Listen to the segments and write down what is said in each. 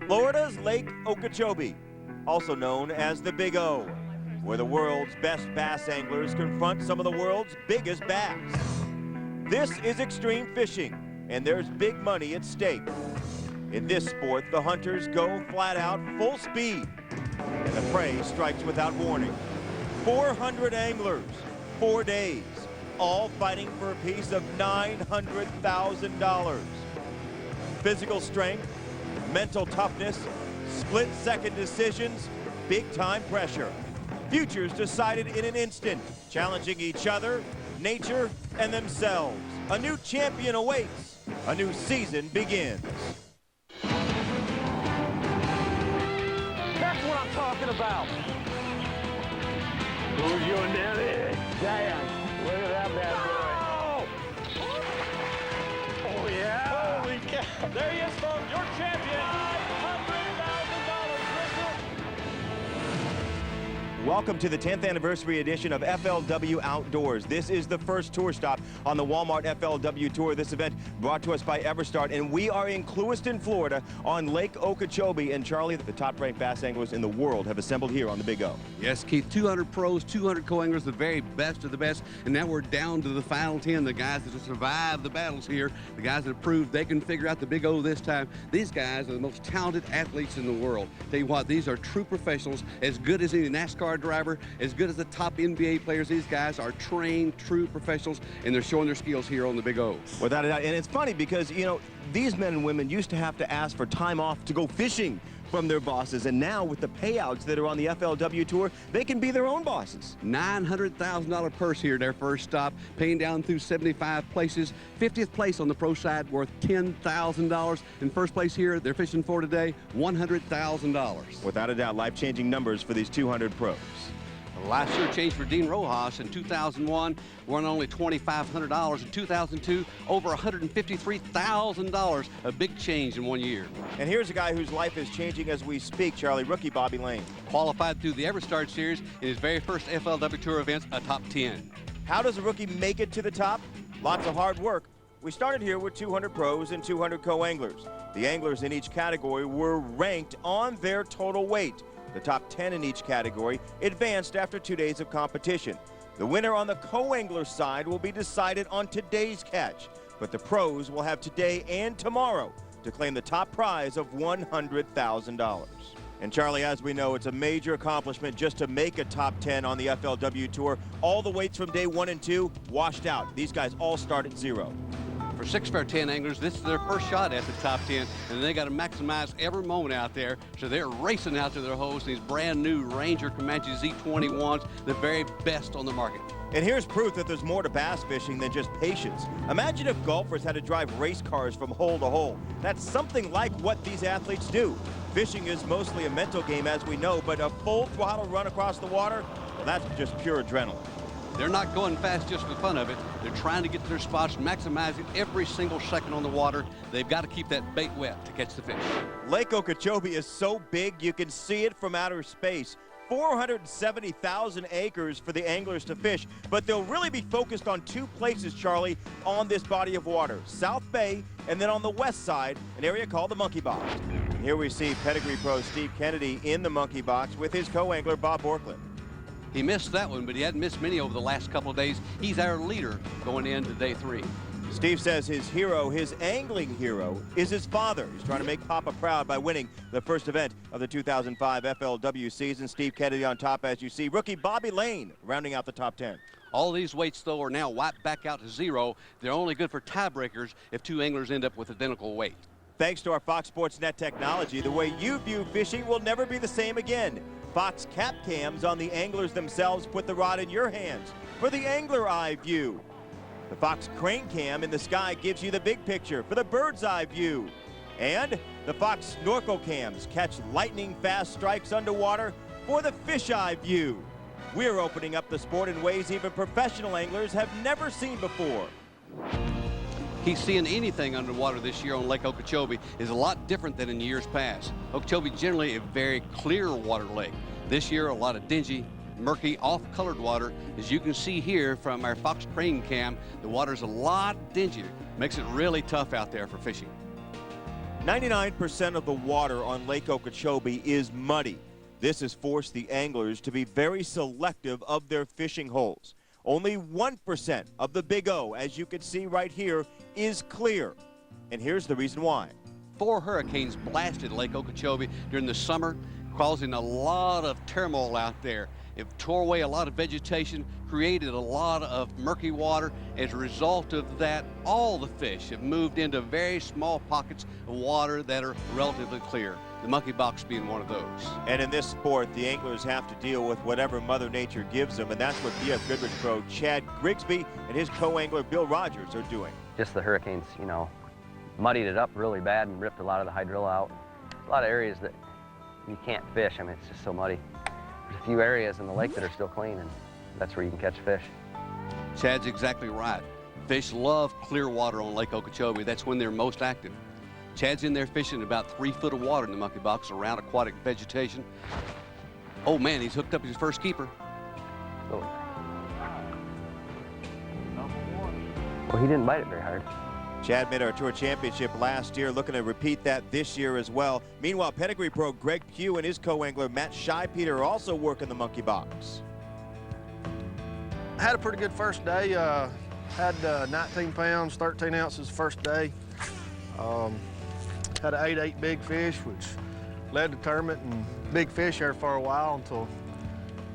Florida's Lake Okeechobee, also known as the Big O, where the world's best bass anglers confront some of the world's biggest bass. This is extreme fishing, and there's big money at stake. In this sport, the hunters go flat out full speed, and the prey strikes without warning. 400 anglers, 4 days, all fighting for a piece of $900,000. Physical strength, mental toughness, split-second decisions, big-time pressure. Futures decided in an instant, challenging each other, nature, and themselves. A new champion awaits. A new season begins. That's what I'm talking about. Who's going down there? Damn. Look at that bad boy. Oh, yeah. Holy cow. There he is, folks, your champion. $500,000, Crystal. Welcome to the 10th anniversary edition of FLW Outdoors. This is the first tour stop on the Walmart FLW Tour. This event brought to us by Everstart, and we are in Clewiston, Florida on Lake Okeechobee. And Charlie, the top-ranked bass anglers in the world have assembled here on the Big O. Yes, Keith, 200 pros, 200 co-anglers, the very best of the best. And now we're down to the final 10, the guys that have survived the battles here, the guys that have proved they can figure out the Big O this time. These guys are the most talented athletes in the world. Tell you what, these are true professionals, as good as any NASCAR driver, as good as the top NBA players. These guys are trained, true professionals, and they're showing their skills here on the Big O. Without a doubt. And it's funny because, you know, these men and women used to have to ask for time off to go fishing from their bosses, and now with the payouts that are on the FLW Tour, they can be their own bosses. $900,000 purse here, their first stop, paying down through 75 places. 50th place on the pro side, worth $10,000. In first place here, they're fishing for today, $100,000. Without a doubt, life-changing numbers for these 200 pros. Last year changed for Dean Rojas. In 2001, won only $2,500. In 2002, over $153,000. A big change in 1 year. And here's a guy whose life is changing as we speak, Charlie, rookie Bobby Lane. Qualified through the Everstart Series in his very first FLW Tour event, a top 10. How does a rookie make it to the top? Lots of hard work. We started here with 200 pros and 200 co-anglers. The anglers in each category were ranked on their total weight. The top 10 in each category advanced after 2 days of competition. The winner on the co-angler side will be decided on today's catch, but the pros will have today and tomorrow to claim the top prize of $100,000. And Charlie, as we know, it's a major accomplishment just to make a top 10 on the FLW Tour. All the weights from day 1 and 2 washed out. These guys all start at 0. For 6 for 10 anglers, this is their first shot at the top 10, and they got to maximize every moment out there. So they're racing out to their host, these brand new Ranger Comanche Z21s, the very best on the market. And here's proof that there's more to bass fishing than just patience. Imagine if golfers had to drive race cars from hole to hole. That's something like what these athletes do. Fishing is mostly a mental game, as we know, but a full throttle run across the water, well, that's just pure adrenaline. They're not going fast just for the fun of it. They're trying to get to their spots, maximizing every single second on the water. They've got to keep that bait wet to catch the fish. Lake Okeechobee is so big you can see it from outer space. 470,000 acres for the anglers to fish, but they'll really be focused on 2 places, Charlie, on this body of water. South Bay, and then on the west side, an area called the Monkey Box. And here we see pedigree pro Steve Kennedy in the Monkey Box with his co-angler Bob Borklin. He missed that one, but he hadn't missed many over the last couple of days. He's our leader going into day 3. Steve says his hero, his angling hero, is his father. He's trying to make Papa proud by winning the first event of the 2005 FLW season. Steve Kennedy on top, as you see. Rookie Bobby Lane rounding out the top 10. All these weights, though, are now wiped back out to 0. They're only good for tiebreakers if 2 anglers end up with identical weight. Thanks to our Fox Sports Net technology, the way you view fishing will never be the same again. Fox cap cams on the anglers themselves put the rod in your hands for the angler eye view. The Fox crane cam in the sky gives you the big picture for the bird's eye view. And the Fox snorkel cams catch lightning fast strikes underwater for the fish eye view. We're opening up the sport in ways even professional anglers have never seen before. He's seeing anything underwater this year on Lake Okeechobee is a lot different than in years past. Okeechobee generally a very clear water lake. This year, a lot of dingy, murky, off-colored water. As you can see here from our Fox crane cam, the water's a lot dingier. Makes it really tough out there for fishing. 99% of the water on Lake Okeechobee is muddy. This has forced the anglers to be very selective of their fishing holes. Only 1% of the Big O, as you can see right here, is clear. And here's the reason why. 4 hurricanes blasted Lake Okeechobee during the summer, causing a lot of turmoil out there. It tore away a lot of vegetation, created a lot of murky water. As a result of that, all the fish have moved into very small pockets of water that are relatively clear, the monkey box being one of those. And in this sport, the anglers have to deal with whatever Mother Nature gives them, and that's what BF Goodrich pro Chad Grigsby and his co-angler Bill Rogers are doing. Just the hurricanes, you know, muddied it up really bad and ripped a lot of the hydrilla out. A lot of areas that you can't fish. I mean, it's just so muddy. There's a few areas in the lake that are still clean, and that's where you can catch fish. Chad's exactly right. Fish love clear water on Lake Okeechobee. That's when they're most active. Chad's in there fishing about 3 foot of water in the monkey box around aquatic vegetation. Oh man, he's hooked up his first keeper. Oh. Well, he didn't bite it very hard. Chad made our tour championship last year, looking to repeat that this year as well. Meanwhile, pedigree pro Greg Pugh and his co-angler Matt Scheipeter are also working the monkey box. I had a pretty good first day. Had 19 pounds, 13 ounces first day. Had an 8-8 big fish, which led to tournament and big fish there for a while until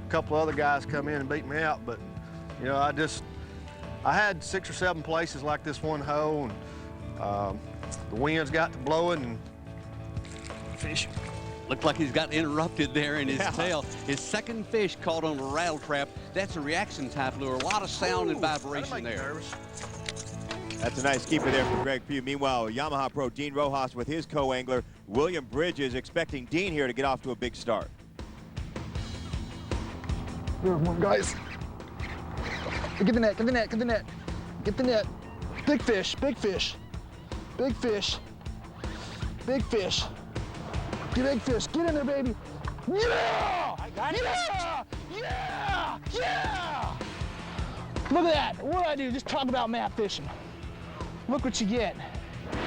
a couple other guys come in and beat me out. But, you know, I had 6 or 7 places like this one hole, and the winds got to blowing and fish. Looked like he's got interrupted there in his tail. His second fish caught on a rattle trap. That's a reaction type lure. A lot of sound and vibration there. That's a nice keeper there for Greg Pugh. Meanwhile, Yamaha pro Dean Rojas with his co-angler William Bridges, expecting Dean here to get off to a big start. Come on, guys. Get the net, get the net, get the net. Get the net. Big fish, big fish. Big fish. Big fish. Get big fish, get in there, baby. Yeah! I got it. Yeah! Yeah! Yeah! Look at that. What do I do? Just talk about mat fishing. Look what you get.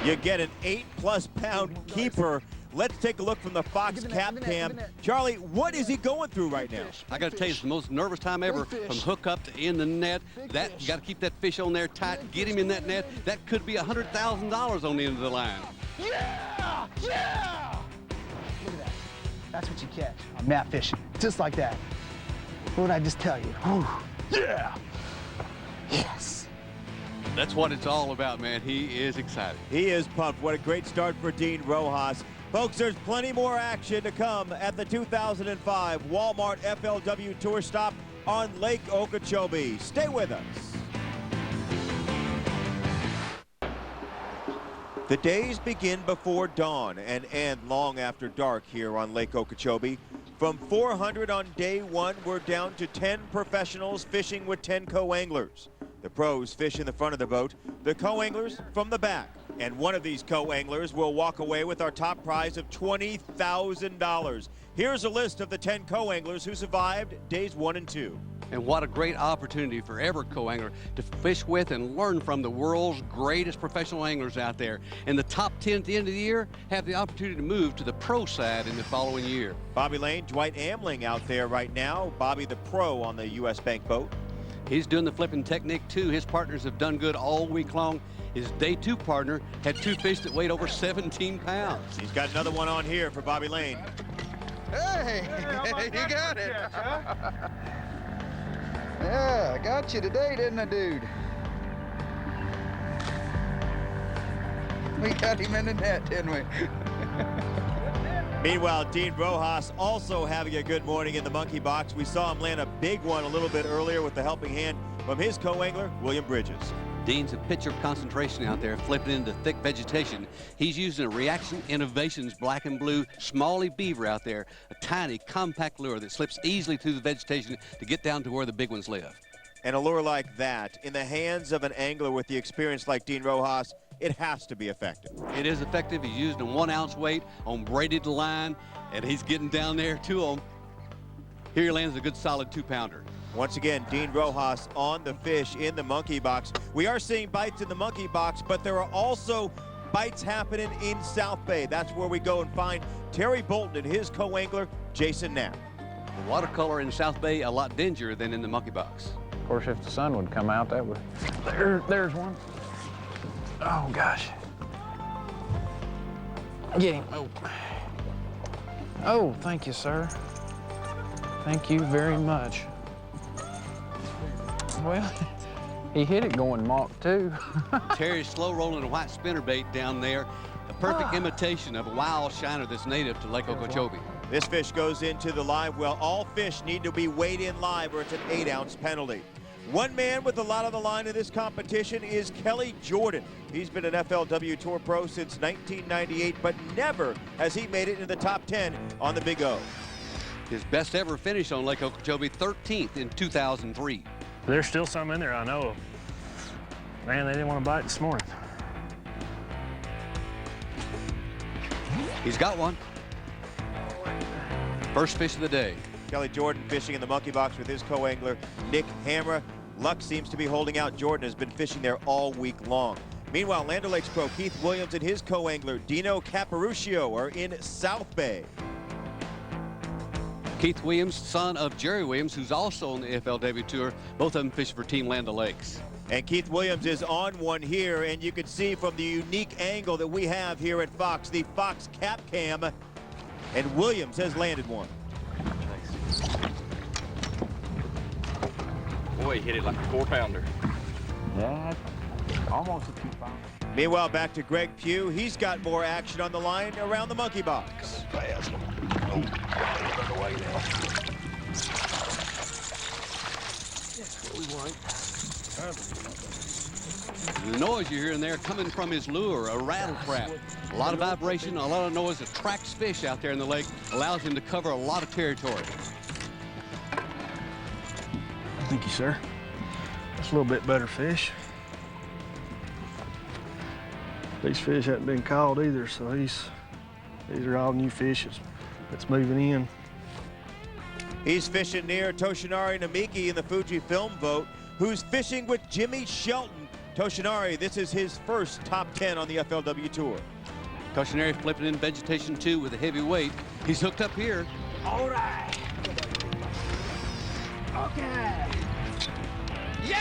You get an 8+ pound keeper. Let's take a look from the Fox cap cam. Charlie, what is he going through right now? I got to tell you, it's the most nervous time ever from hook up to in the net. That you got to keep that fish on there tight, get him in that net. That could be $100,000 on the end of the line. Yeah! Yeah! Look at that. That's what you catch on mat fishing. Just like that. What did I just tell you? Whew. Yeah! Yes! That's what it's all about, man. He is excited. He is pumped. What a great start for Dean Rojas. Folks, there's plenty more action to come at the 2005 Walmart FLW Tour stop on Lake Okeechobee. Stay with us. The days begin before dawn and end long after dark here on Lake Okeechobee. From 400 on day 1, we're down to 10 professionals fishing with 10 co-anglers. The pros fish in the front of the boat, the co-anglers from the back. And one of these co-anglers will walk away with our top prize of $20,000. Here's a list of the 10 co-anglers who survived days 1 and 2. And what a great opportunity for every co-angler to fish with and learn from the world's greatest professional anglers out there. And the top 10 at the end of the year have the opportunity to move to the pro side in the following year. Bobby Lane, Dwight Amling out there right now. Bobby the pro on the U.S. Bank boat. He's doing the flipping technique too. His partners have done good all week long. His day 2 partner had 2 fish that weighed over 17 pounds. He's got another one on here for Bobby Lane. Hey, you got it. Yeah, I got you today, didn't I, dude? We got him in the net, didn't we? Meanwhile, Dean Rojas also having a good morning in the monkey box. We saw him land a big one a little bit earlier with the helping hand from his co-angler, William Bridges. Dean's a picture of concentration out there, flipping into thick vegetation. He's using a Reaction Innovations black and blue smallie beaver out there, a tiny, compact lure that slips easily through the vegetation to get down to where the big ones live. And a lure like that, in the hands of an angler with the experience like Dean Rojas, it has to be effective. It is effective. He's using a 1 ounce weight on braided line, and he's getting down there to them. Here he lands a good solid 2-pounder. Once again, Dean Rojas on the fish in the monkey box. We are seeing bites in the monkey box, but there are also bites happening in South Bay. That's where we go and find Terry Bolton and his co-angler, Jason Knapp. The watercolor in South Bay a lot dingier than in the monkey box. Of course, if the sun would come out, that would. There's one. Oh gosh. Get him. Oh. Oh, thank you, sir. Thank you very much. Well, he hit it going Mach 2. Terry's slow rolling a white spinnerbait down there, a perfect imitation of a wild shiner that's native to Lake Okeechobee. This fish goes into the live well. All fish need to be weighed in live or it's an 8-ounce penalty. One man with a lot on the line in this competition is Kelly Jordan. He's been an FLW Tour pro since 1998, but never has he made it in the top 10 on the Big O. His best ever finish on Lake Okeechobee, 13th in 2003. There's still some in there, I know of. Man, they didn't want to bite this morning. He's got one. First fish of the day. Kelly Jordan fishing in the monkey box with his co-angler, Nick Hammer. Luck seems to be holding out. Jordan has been fishing there all week long. Meanwhile, Land O'Lakes pro Keith Williams and his co-angler, Dino Caparuccio, are in South Bay. Keith Williams, son of Jerry Williams, who's also on the FLW Tour. Both of them fishing for Team Land O'Lakes. And Keith Williams is on one here, and you can see from the unique angle that we have here at Fox, the Fox Cap Cam, and Williams has landed one. Boy, he hit it like a 4-pounder. Yeah, almost a 2-pound. Meanwhile, back to Greg Pugh. He's got more action on the line around the monkey box. The noise you hear in there coming from his lure, a rattle trap. A lot of vibration, a lot of noise attracts fish out there in the lake, allows him to cover a lot of territory. Thank you, sir. That's a little bit better fish. These fish haven't been caught either, so these are all new fish that's moving in. He's fishing near Toshinari Namiki in the Fujifilm boat, who's fishing with Jimmy Shelton. Toshinari, this is his first top 10 on the FLW Tour. Toshinari flipping in vegetation 2 with a heavy weight. He's hooked up here. All right. Okay. Yeah!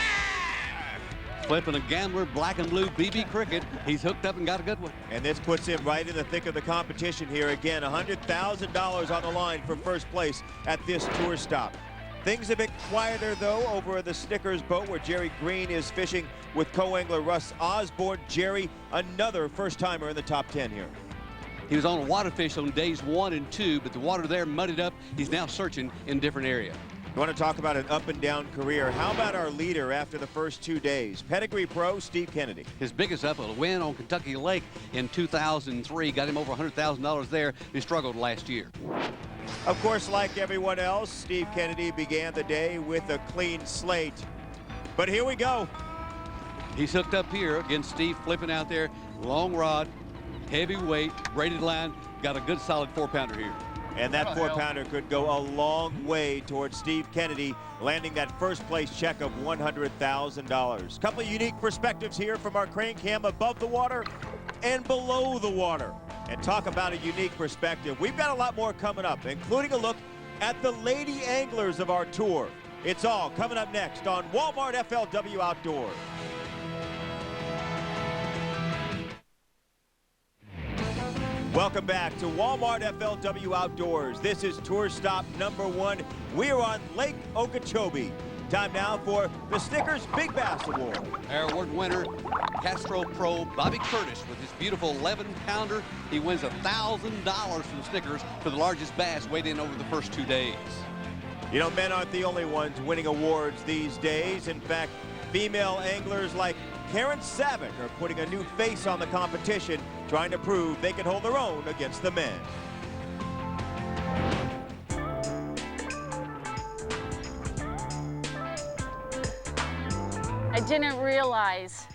Flipping a Gambler black and blue BB cricket. He's hooked up and got a good one. And this puts him right in the thick of the competition here. Again, $100,000 on the line for first place at this tour stop. Things a bit quieter, though, over the Snickers boat where Jerry Green is fishing with co-angler Russ Osborne. Jerry, another first-timer in the top 10 here. He was on a water fish on days 1 and 2, but the water there muddied up. He's now searching in a different area. You want to talk about an up-and-down career? How about our leader after the first 2 days? Pedigree pro Steve Kennedy. His biggest up, a win on Kentucky Lake in 2003, got him over $100,000 there. He struggled last year. Of course, like everyone else, Steve Kennedy began the day with a clean slate. But here we go. He's hooked up here. Again, Steve flipping out there. Long rod, heavy weight, braided line. Got a good solid 4-pounder here. And that 4-pounder could go a long way towards Steve Kennedy landing that first place check of $100,000. Couple of unique perspectives here from our crane cam above the water and below the water. And talk about a unique perspective. We've got a lot more coming up, including a look at the lady anglers of our tour. It's all coming up next on Walmart FLW Outdoors. Welcome back to Walmart FLW Outdoors. This is tour stop number 1. We are on Lake Okeechobee. Time now for the Snickers Big Bass Award. Our award winner, Castro Pro Bobby Curtis, with his beautiful 11-pounder. He wins $1,000 from Snickers for the largest bass weighed in over the first 2 days. You know, men aren't the only ones winning awards these days. In fact, female anglers like Karen Savick are putting a new face on the competition, trying to prove they can hold their own against the men. I didn't realize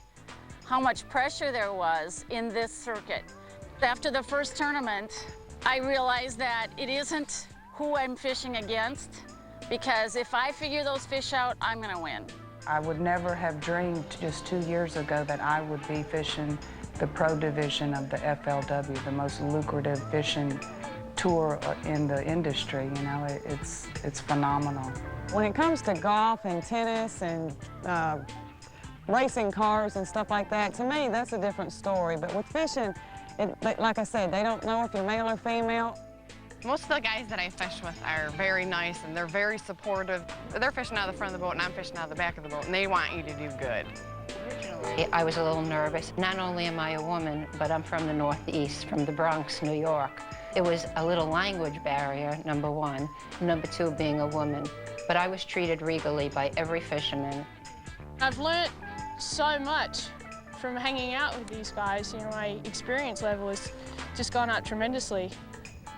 how much pressure there was in this circuit. After the first tournament, I realized that it isn't who I'm fishing against, because if I figure those fish out, I'm gonna win. I would never have dreamed just 2 years ago that I would be fishing the pro division of the FLW, the most lucrative fishing tour in the industry. You know, it's phenomenal. When it comes to golf and tennis and racing cars and stuff like that, to me, that's a different story. But with fishing, like I said, they don't know if you're male or female. Most of the guys that I fish with are very nice and they're very supportive. They're fishing out of the front of the boat and I'm fishing out of the back of the boat, and they want you to do good. I was a little nervous. Not only am I a woman, but I'm from the Northeast, from the Bronx, New York. It was a little language barrier, number one. Number two, being a woman. But I was treated regally by every fisherman. I've learnt so much from hanging out with these guys. You know, my experience level has just gone up tremendously.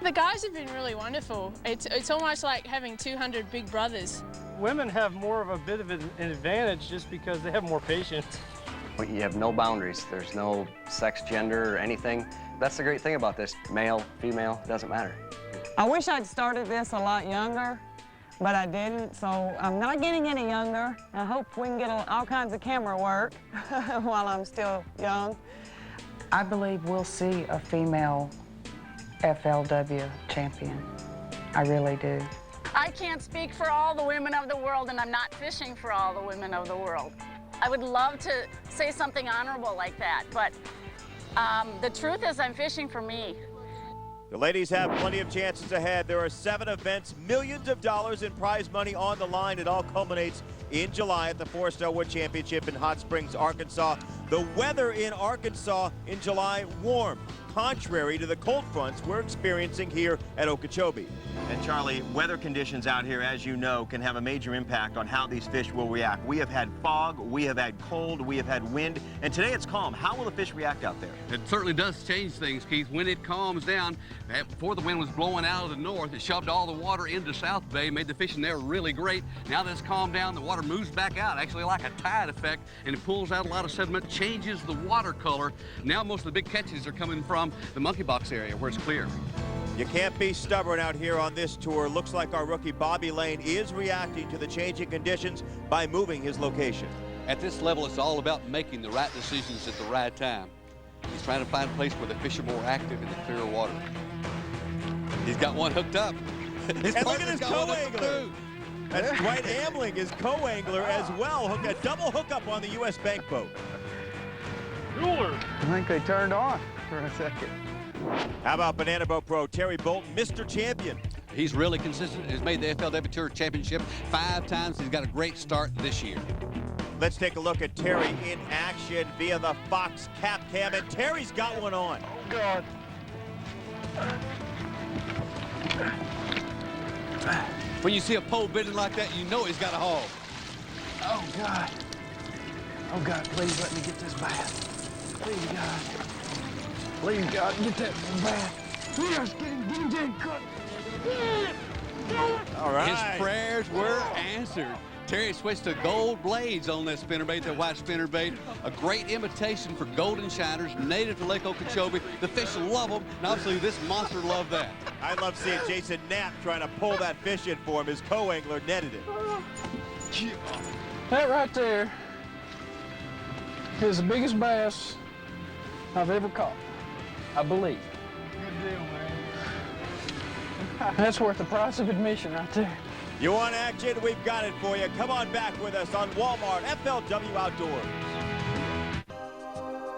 The guys have been really wonderful. It's almost like having 200 big brothers. Women have more of a bit of an advantage just because they have more patience. You have no boundaries. There's no sex, gender, or anything. That's the great thing about this. Male, female, doesn't matter. I wish I'd started this a lot younger, but I didn't, so I'm not getting any younger. I hope we can get all kinds of camera work while I'm still young. I believe we'll see a female FLW champion. I really do. I can't speak for all the women of the world, and I'm not fishing for all the women of the world. I would love to say something honorable like that, but the truth is I'm fishing for me. The ladies have plenty of chances ahead. There are 7 events, millions of dollars in prize money on the line. It all culminates in July at the Forrest Elwood Championship in Hot Springs, Arkansas. The weather in Arkansas in July, warm, contrary to the cold fronts we're experiencing here at Okeechobee. And Charlie, weather conditions out here, as you know, can have a major impact on how these fish will react. We have had fog, we have had cold, we have had wind, and today it's calm. How will the fish react out there? It certainly does change things, Keith. When it calms down, before the wind was blowing out of the north, it shoved all the water into South Bay, made the fishing there really great. Now that it's calmed down, the water moves back out, actually like a tide effect, and it pulls out a lot of sediment, changes the water color. Now most of the big catches are coming from the monkey box area where it's clear. You can't be stubborn out here on this tour. Looks like our rookie Bobby Lane is reacting to the changing conditions by moving his location. At this level, it's all about making the right decisions at the right time. He's trying to find a place where the fish are more active in the clearer water. He's got one hooked up. And look at his co-angler. That's Dwight Amling, his co-angler as well. A double hookup on the U.S. Bank boat. Cooler. I think they turned on for a second. How about Banana Boat Pro Terry Bolton, Mr. Champion? He's really consistent. He's made the FLW Tour Championship 5 times. He's got a great start this year. Let's take a look at Terry in action via the Fox Cap Cam, and Terry's got one on. Oh, God. When you see a pole bending like that, you know he's got a haul. Oh, God. Oh, God, please let me get this bass. Please, God. Please, God, get that bass. Yes, get him, cut. All right. His prayers were answered. Terry switched to gold blades on that spinnerbait, that white spinnerbait. A great imitation for golden shiners, native to Lake Okeechobee. The fish love them, and obviously this monster loved that. I love seeing Jason Knapp trying to pull that fish in for him. His co-angler netted it. That right there is the biggest bass I've ever caught, I believe. Good deal, man. That's worth the price of admission right there. You want action? We've got it for you. Come on back with us on Walmart FLW Outdoors.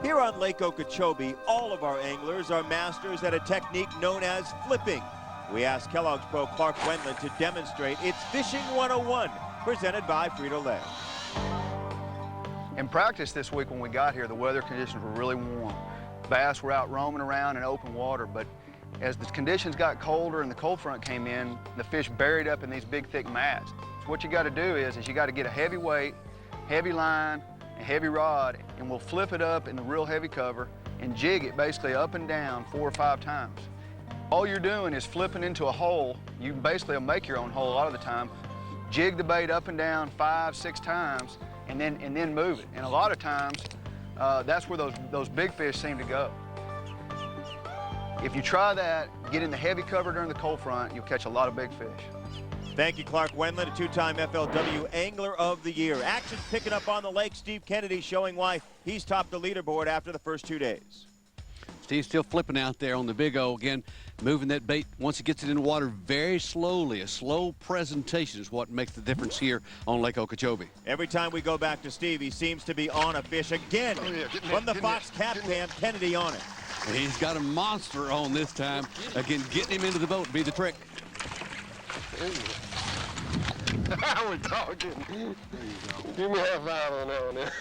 Here on Lake Okeechobee, all of our anglers are masters at a technique known as flipping. We asked Kellogg's Pro Clark Wendland to demonstrate its Fishing 101, presented by Frito-Lay. In practice this week when we got here, the weather conditions were really warm. Bass were out roaming around in open water, but as the conditions got colder and the cold front came in, the fish buried up in these big, thick mats. So what you got to do is you got to get a heavy weight, heavy line, and heavy rod, and we'll flip it up in the real heavy cover and jig it basically up and down 4 or 5 times. All you're doing is flipping into a hole. You basically will make your own hole a lot of the time. Jig the bait up and down 5, 6 times, and then move it. And a lot of times, that's where those big fish seem to go. If you try that, get in the heavy cover during the cold front, you'll catch a lot of big fish. Thank you, Clark Wendland, a two-time FLW Angler of the Year. Action picking up on the lake. Steve Kennedy showing why he's topped the leaderboard after the first 2 days. Steve's still flipping out there on the Big O again, moving that bait once he gets it in the water very slowly. A slow presentation is what makes the difference here on Lake Okeechobee. Every time we go back to Steve, he seems to be on a fish again. From the Fox Cap Cam, Kennedy on it. And he's got a monster on this time. Again, getting him into the boat would be the trick. We're talking. Give me a high five on that one there.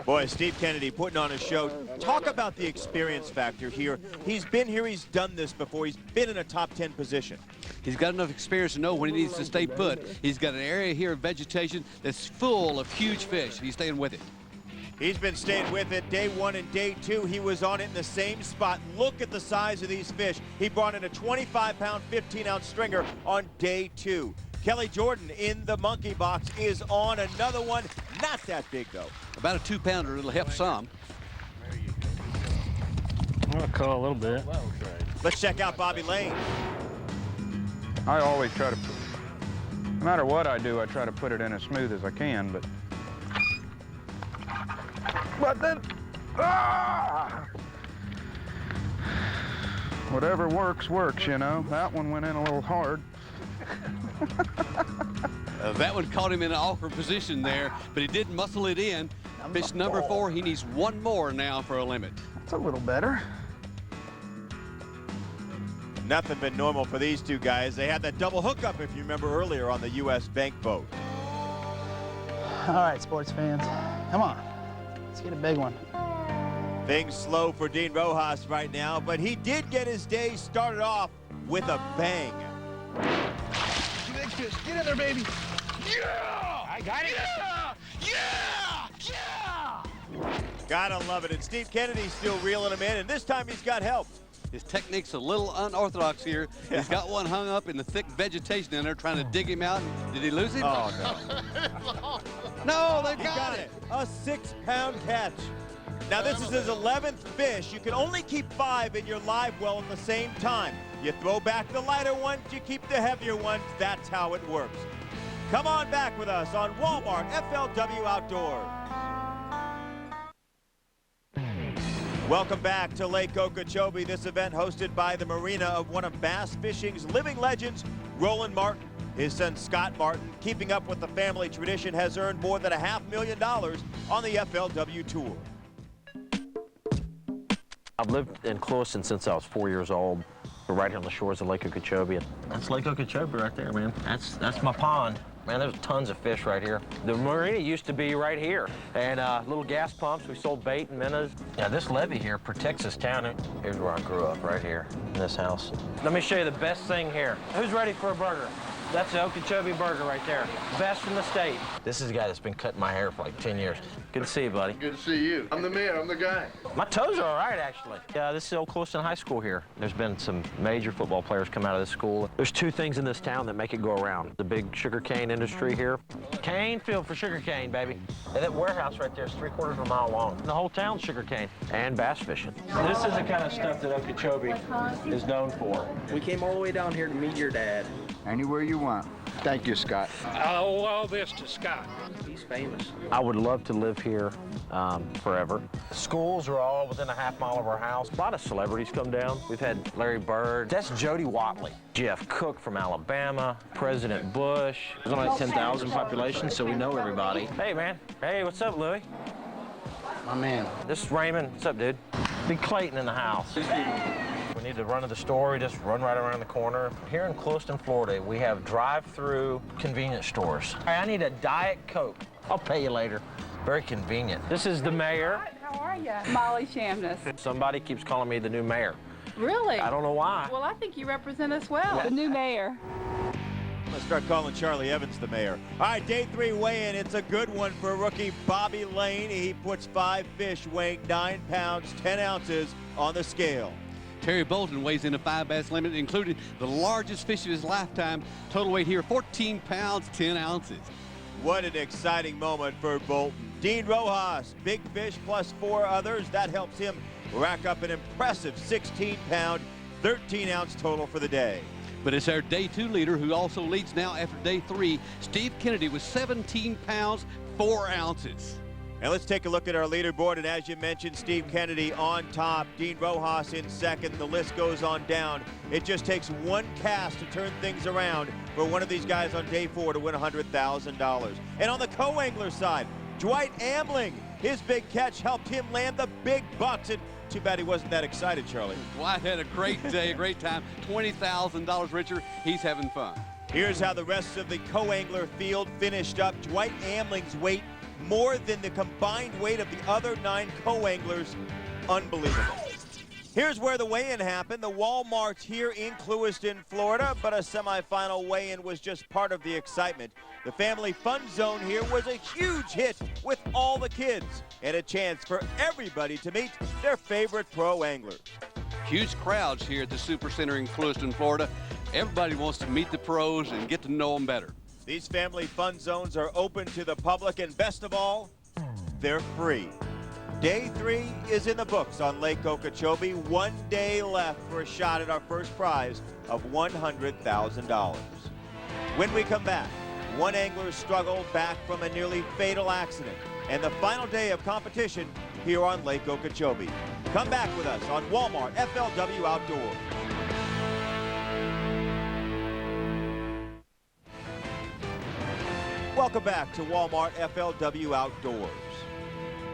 Boy, Steve Kennedy putting on a show. Talk about the experience factor here. He's been here, he's done this before. He's been in a top 10 position. He's got enough experience to know when he needs to stay put. He's got an area here of vegetation that's full of huge fish. He's staying with it. He's been staying with it. Day 1 and day 2, he was on it in the same spot. Look at the size of these fish. He brought in a 25-pound, 15-ounce stringer on day 2. Kelly Jordan in the monkey box is on another one. Not that big, though. About a 2-pounder. It'll help some. I'll call a little bit. Let's check out Bobby Lane. I always try to, no matter what I do, I try to put it in as smooth as I can, but then, whatever works, you know. That one went in a little hard. That one caught him in an awkward position there, but he did muscle it in. Fish number 4, he needs one more now for a limit. That's a little better. Nothing but normal for these two guys. They had that double hookup, if you remember earlier, on the U.S. Bank boat. All right, sports fans, come on. Let's get a big one. Things slow for Dean Rojas right now, but he did get his day started off with a bang. Big fish, get in there, baby. Yeah! I got it. Yeah! Yeah! Yeah! Gotta love it. And Steve Kennedy's still reeling him in, and this time he's got help. His technique's a little unorthodox here. Yeah. He's got one hung up in the thick vegetation in there trying to dig him out. Did he lose him? Oh, no. No, they got it. A 6-pound catch. Now, this is his 11th fish. You can only keep 5 in your live well at the same time. You throw back the lighter ones, you keep the heavier ones. That's how it works. Come on back with us on Walmart FLW Outdoors. Welcome back to Lake Okeechobee. This event hosted by the marina of one of bass fishing's living legends, Roland Martin. His son Scott Martin, keeping up with the family tradition, has earned more than $500,000 on the FLW Tour. I've lived in Clewiston since I was 4 years old. We're right here on the shores of Lake Okeechobee. That's Lake Okeechobee right there, man. That's my pond. Man, there's tons of fish right here. The marina used to be right here. And little gas pumps, we sold bait and minnows. Yeah, this levee here protects this town. Here's where I grew up, right here, in this house. Let me show you the best thing here. Who's ready for a burger? That's the Okeechobee burger right there. Best in the state. This is a guy that's been cutting my hair for like 10 years. Good to see you, buddy. Good to see you. I'm the man, I'm the guy. My toes are all right, actually. Yeah, this is Old Clewiston High School here. There's been some major football players come out of this school. There's 2 things in this town that make it go around. The big sugarcane industry here. Cane field for sugarcane, baby. And that warehouse right there is 3/4 of a mile long. The whole town's sugarcane and bass fishing. This is the kind of stuff that Okeechobee is known for. We came all the way down here to meet your dad. Anywhere you want. Thank you, Scott. I owe all this to Scott. He's famous. I would love to live here forever. Schools are all within a half mile of our house. A lot of celebrities come down. We've had Larry Bird. That's Jody Watley. Jeff Cook from Alabama. President Bush. There's only like 10,000 population, so we know everybody. Hey, man. Hey, what's up, Louie? My man. This is Raymond. What's up, dude? Big Clayton in the house. We need to run to the store, we just run right around the corner. Here in Clewiston, Florida, we have drive-through convenience stores. Hey, I need a Diet Coke. I'll pay you later. Very convenient. This is the mayor. How are you? Molly Shamness. Somebody keeps calling me the new mayor. Really? I don't know why. Well, I think you represent us well. The new mayor. Let's start calling Charlie Evans the mayor. All right, day 3 weigh-in. It's a good one for rookie Bobby Lane. He puts 5 fish weighing 9 pounds, 10 ounces on the scale. Terry Bolton weighs in a 5 bass limit, including the largest fish of his lifetime. Total weight here, 14 pounds, 10 ounces. What an exciting moment for Bolton. Dean Rojas, big fish plus 4 others. That helps him rack up an impressive 16-pound, 13-ounce total for the day. But it's our day 2 leader who also leads now after day 3, Steve Kennedy, with 17 pounds, 4 ounces. And let's take a look at our leaderboard. And as you mentioned, Steve Kennedy on top, Dean Rojas in second. The list goes on down. It just takes one cast to turn things around for one of these guys on day 4 to win $100,000. And on the co-angler side, Dwight Amling, his big catch helped him land the big bucks. And too bad he wasn't that excited, Charlie. Dwight had a great day, a great time. $20,000 richer. He's having fun. Here's how the rest of the co-angler field finished up. Dwight Amling's weight more than the combined weight of the other 9 co-anglers. Unbelievable. Here's where the weigh-in happened, the Walmart here in Clewiston, Florida, but a semifinal weigh-in was just part of the excitement. The family fun zone here was a huge hit with all the kids and a chance for everybody to meet their favorite pro anglers. Huge crowds here at the Super Center in Clewiston, Florida. Everybody wants to meet the pros and get to know them better. These family fun zones are open to the public, and best of all, they're free. Day 3 is in the books on Lake Okeechobee. 1 day left for a shot at our first prize of $100,000. When we come back, one angler struggled back from a nearly fatal accident, and the final day of competition here on Lake Okeechobee. Come back with us on Walmart FLW Outdoors. Welcome back to Walmart FLW Outdoors.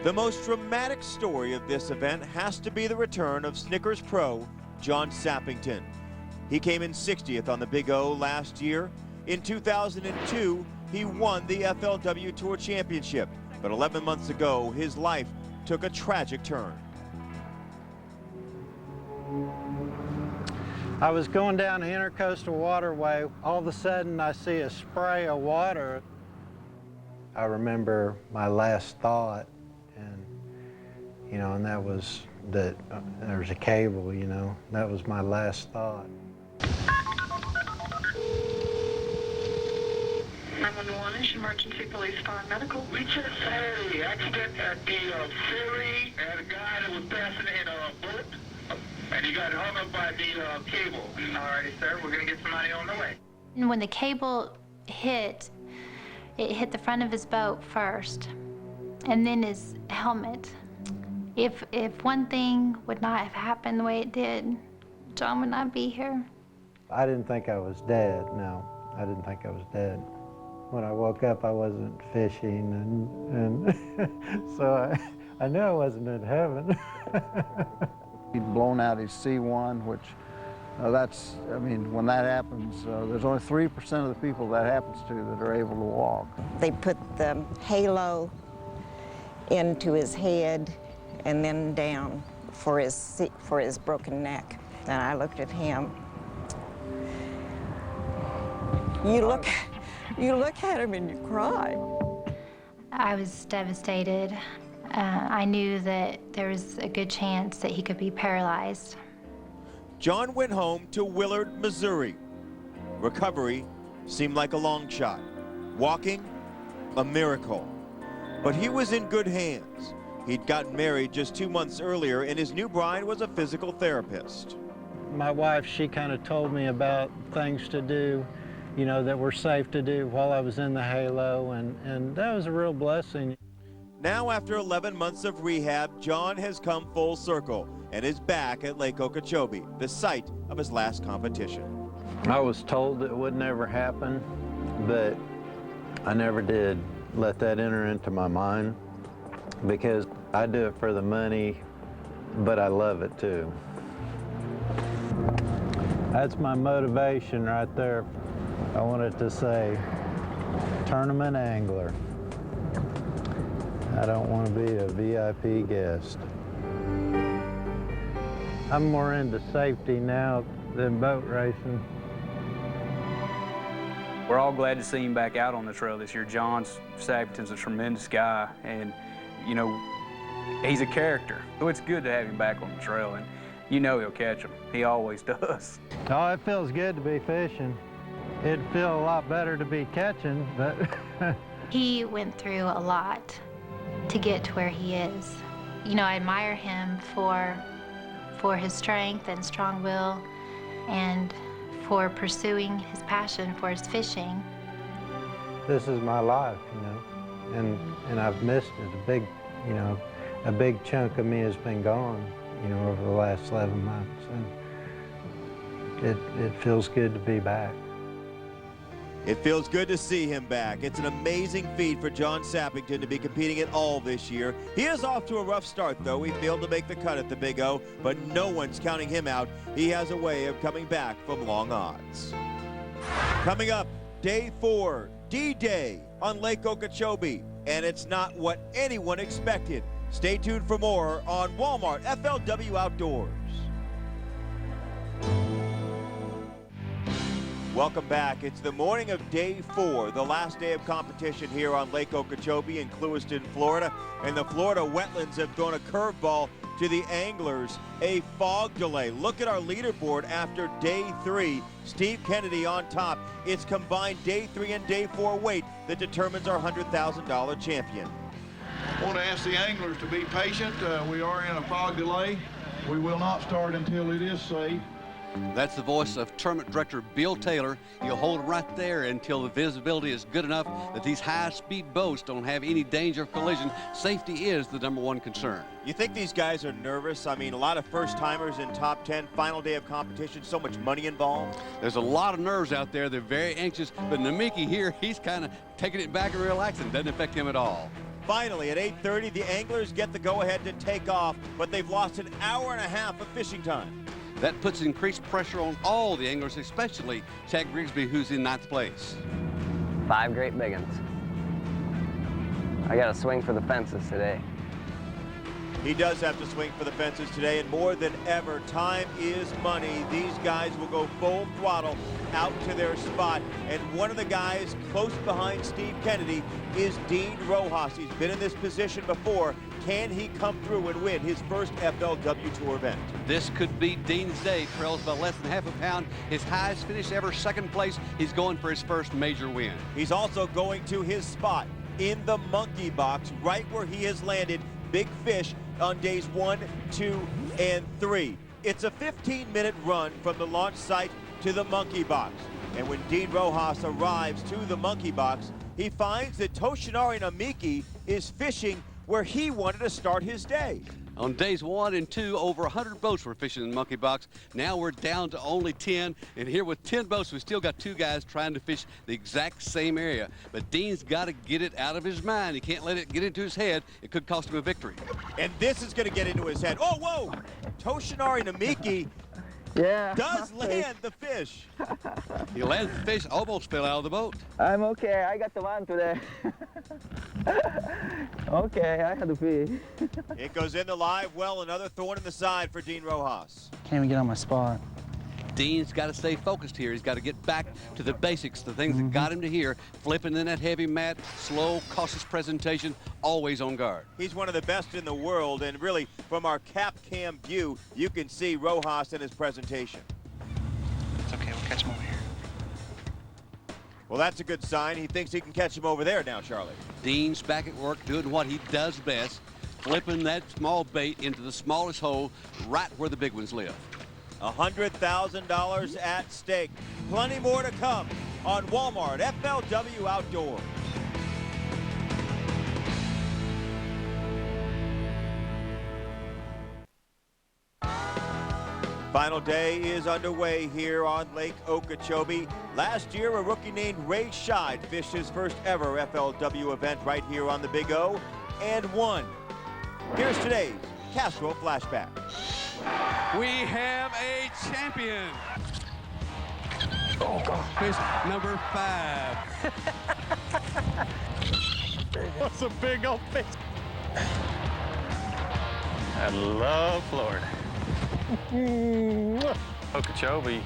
The most dramatic story of this event has to be the return of Snickers pro John Sappington. He came in 60th on the Big O last year. In 2002, he won the FLW Tour Championship. But 11 months ago, his life took a tragic turn. I was going down the Intercoastal Waterway. All of a sudden, I see a spray of water. I remember my last thought, and that was that there's a cable, that was my last thought. 911 is emergency police fire medical. We just had an accident at the ferry, and a guy that was passing in a boat, and he got hung up by the cable. Alrighty, sir, we're gonna get somebody on the way. And when the cable hit, it hit the front of his boat first, and then his helmet. If one thing would not have happened the way it did, John would not be here. I didn't think I was dead, no. I didn't think I was dead. When I woke up, I wasn't fishing, and so I knew I wasn't in heaven. He'd blown out his C1, which when that happens, there's only 3% of the people that happens to that are able to walk. They put the halo into his head and then down for his broken neck. Then I looked at him. You look at him and you cry. I was devastated. I knew that there was a good chance that he could be paralyzed. John went home to Willard, Missouri. Recovery seemed like a long shot. Walking, a miracle. But he was in good hands. He'd gotten married just 2 months earlier, and his new bride was a physical therapist. My wife, she kind of told me about things to do, that were safe to do while I was in the halo, and that was a real blessing. Now, after 11 months of rehab, John has come full circle and is back at Lake Okeechobee, the site of his last competition. I was told it would never happen, but I never did let that enter into my mind, because I do it for the money, but I love it too. That's my motivation right there. I wanted to say, tournament angler. I don't want to be a VIP guest. I'm more into safety now than boat racing. We're all glad to see him back out on the trail this year. John Sappington's a tremendous guy, and he's a character. So it's good to have him back on the trail, and he'll catch them. He always does. Oh, it feels good to be fishing. It'd feel a lot better to be catching, but... He went through a lot to get to where he is. I admire him for his strength and strong will, and for pursuing his passion for his fishing. This is my life, you know, and I've missed it. A big chunk of me has been gone, you know, over the last 11 months, and it feels good to be back. It feels good to see him back. It's an amazing feat for John Sappington to be competing at all this year. He is off to a rough start, though. He failed to make the cut at the Big O, but no one's counting him out. He has a way of coming back from long odds. Coming up, day 4, D-Day on Lake Okeechobee, and it's not what anyone expected. Stay tuned for more on Walmart FLW Outdoors. Welcome back. It's the morning of day 4, the last day of competition here on Lake Okeechobee in Clewiston, Florida. And the Florida wetlands have thrown a curveball to the anglers, a fog delay. Look at our leaderboard after day 3. Steve Kennedy on top. It's combined day 3 and day 4 weight that determines our $100,000 champion. I want to ask the anglers to be patient. We are in a fog delay. We will not start until it is safe. That's the voice of Tournament Director Bill Taylor. He'll hold it right there until the visibility is good enough that these high-speed boats don't have any danger of collision. Safety is the #1 concern. You think these guys are nervous? I mean, a lot of first-timers in top 10, final day of competition, so much money involved. There's a lot of nerves out there. They're very anxious, but Namiki here, he's kind of taking it back and relaxing. Doesn't affect him at all. Finally, at 8:30, the anglers get the go-ahead to take off, but they've lost an hour and a half of fishing time. That puts increased pressure on all the anglers, especially Chad Grigsby, who's in 9th place. 5 great big ones. I got to swing for the fences today. He does have to swing for the fences today, and more than ever, time is money. These guys will go full throttle out to their spot, and one of the guys close behind Steve Kennedy is Dean Rojas. He's been in this position before. Can he come through and win his first FLW Tour event? This could be Dean's day. Trails by less than half a pound. His highest finish ever, 2nd place. He's going for his first major win. He's also going to his spot in the monkey box, right where he has landed big fish on days 1, 2, and 3. It's a 15-minute run from the launch site to the monkey box. And when Dean Rojas arrives to the monkey box, he finds that Toshinari Namiki is fishing where he wanted to start his day. On days 1 and 2, over 100 boats were fishing in the monkey box. Now we're down to only 10, and here with 10 boats, we still got 2 guys trying to fish the exact same area. But Dean's got to get it out of his mind. He can't let it get into his head. It could cost him a victory. And this is going to get into his head. Oh, whoa! Toshinari Namiki does land the fish. He lands the fish, almost fell out of the boat. I'm okay. I got the one today. Okay, I had to pee. It goes in the live well, another thorn in the side for Dean Rojas. Can't even get on my spot. Dean's got to stay focused here. He's got to get back to the basics, the things that got him to here. Flipping in that heavy mat, slow, cautious presentation, always on guard. He's one of the best in the world, and really, from our cap cam view, you can see Rojas in his presentation. It's okay, we'll catch him over here. Well, that's a good sign. He thinks he can catch him over there now, Charlie. Dean's back at work doing what he does best, flipping that small bait into the smallest hole right where the big ones live. $100,000 at stake. Plenty more to come on Walmart FLW Outdoors. Final day is underway here on Lake Okeechobee. Last year, a rookie named Ray Scheid fished his first ever FLW event right here on the Big O and won. Here's today's Castro Flashback. We have a champion. Oh, God. Fish number 5. What's a big old fish? I love Florida. Okeechobee,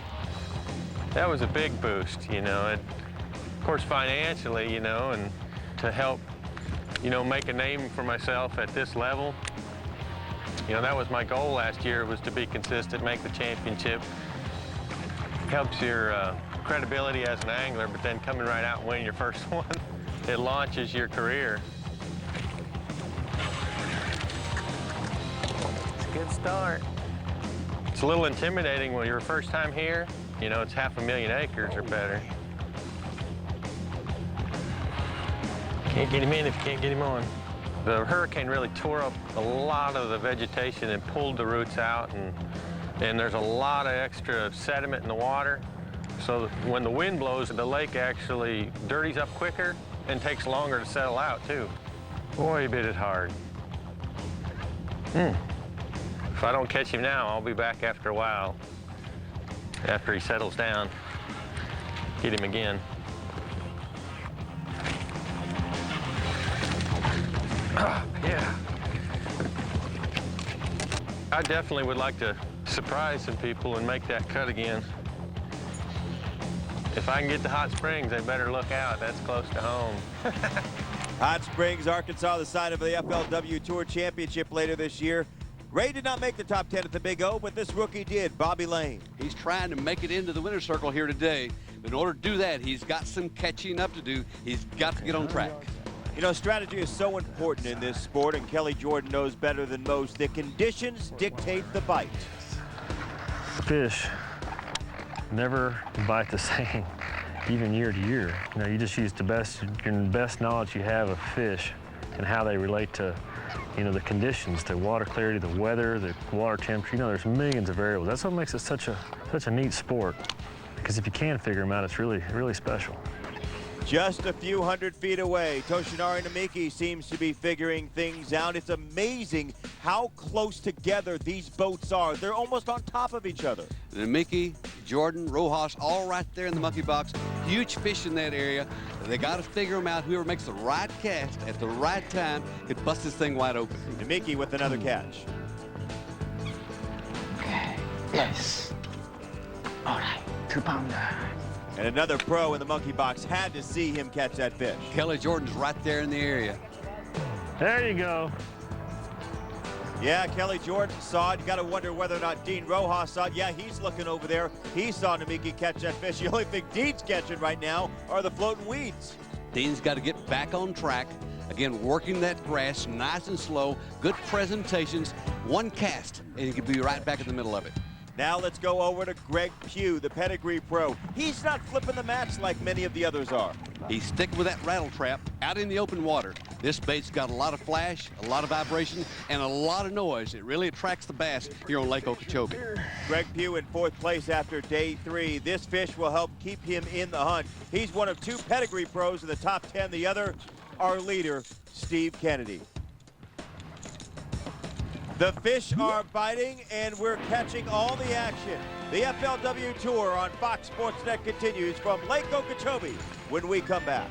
that was a big boost, you know. And of course, financially, you know, and to help, you know, make a name for myself at this level. You know, that was my goal last year, was to be consistent, make the championship. Helps your credibility as an angler, but then coming right out and winning your first one, it launches your career. It's a good start. It's a little intimidating when you're first time here. You know, it's 500,000 acres or better. Can't get him in if you can't get him on. The hurricane really tore up a lot of the vegetation and pulled the roots out, and there's a lot of extra sediment in the water. So when the wind blows, the lake actually dirties up quicker and takes longer to settle out too. Boy, he bit it hard. If I don't catch him now, I'll be back after a while, after he settles down, get him again. Yeah. I definitely would like to surprise some people and make that cut again. If I can get to Hot Springs, they better look out. That's close to home. Hot Springs, Arkansas, the site of the FLW Tour Championship later this year. Ray did not make the top 10 at the Big O, but this rookie did, Bobby Lane. He's trying to make it into the winner's circle here today. In order to do that, he's got some catching up to do. He's got to get on track. You know, strategy is so important in this sport, and Kelly Jordan knows better than most that conditions dictate the bite. Fish never bite the same, even year to year. You know, you just use the best knowledge you have of fish and how they relate to, you know, the conditions, the water clarity, the weather, the water temperature. You know, there's millions of variables. That's what makes it such a neat sport. Because if you can figure them out, it's really, really special. Just a few hundred feet away, Toshinari Namiki seems to be figuring things out. It's amazing how close together these boats are. They're almost on top of each other. Namiki, Jordan, Rojas, all right there in the monkey box. Huge fish in that area. They got to figure them out. Whoever makes the right cast at the right time could bust this thing wide open. Namiki with another catch. Okay, yes. All right, 2-pounder. And another pro in the monkey box had to see him catch that fish. Kelly Jordan's right there in the area. There you go. Yeah, Kelly Jordan saw it. You got to wonder whether or not Dean Rojas saw it. Yeah, he's looking over there. He saw Namiki catch that fish. The only thing Dean's catching right now are the floating weeds. Dean's got to get back on track. Again, working that grass nice and slow. Good presentations. One cast, and he could be right back in the middle of it. Now let's go over to Greg Pugh, the pedigree pro. He's not flipping the mats like many of the others are. He's sticking with that rattle trap out in the open water. This bait's got a lot of flash, a lot of vibration, and a lot of noise. It really attracts the bass here on Lake Okeechobee. Greg Pugh in 4th place after day 3. This fish will help keep him in the hunt. He's one of 2 pedigree pros in the top 10. The other, our leader, Steve Kennedy. The fish are biting, and we're catching all the action. The FLW Tour on Fox Sports Net continues from Lake Okeechobee when we come back.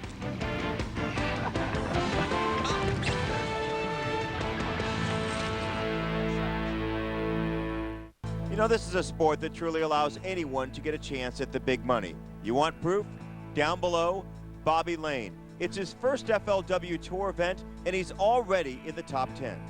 You know, this is a sport that truly allows anyone to get a chance at the big money. You want proof? Down below, Bobby Lane. It's his first FLW Tour event, and he's already in the top 10.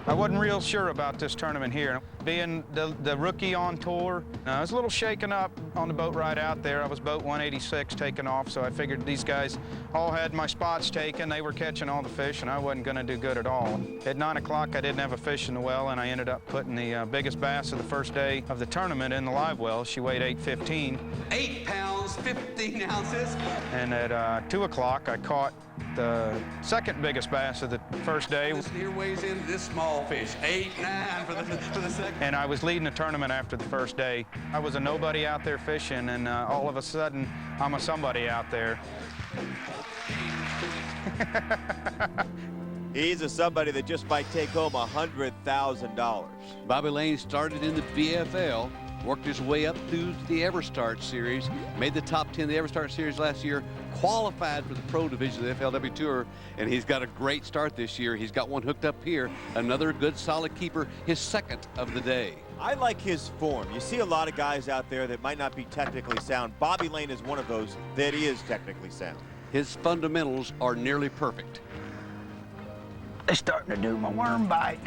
I wasn't real sure about this tournament here. Being the rookie on tour, I was a little shaken up on the boat ride out there. I was boat 186 taking off, so I figured these guys all had my spots taken. They were catching all the fish, and I wasn't going to do good at all. At 9 o'clock, I didn't have a fish in the well, and I ended up putting the biggest bass of the first day of the tournament in the live well. She weighed 815. 8 pounds, 15 ounces. And at 2 o'clock, I caught the second biggest bass of the first day. This here weighs in this small fish, 8'9" for the second. And I was leading the tournament after the first day. I was a nobody out there fishing, and all of a sudden, I'm a somebody out there. He's a somebody that just might take home $100,000. Bobby Lane started in the VFL, worked his way up through the EverStart Series, made the top 10 of the EverStart Series last year, qualified for the pro division of the FLW Tour, and he's got a great start this year. He's got one hooked up here, another good solid keeper, his second of the day. I like his form. You see a lot of guys out there that might not be technically sound. Bobby Lane is one of those that is technically sound. His fundamentals are nearly perfect. They're starting to do my worm bite.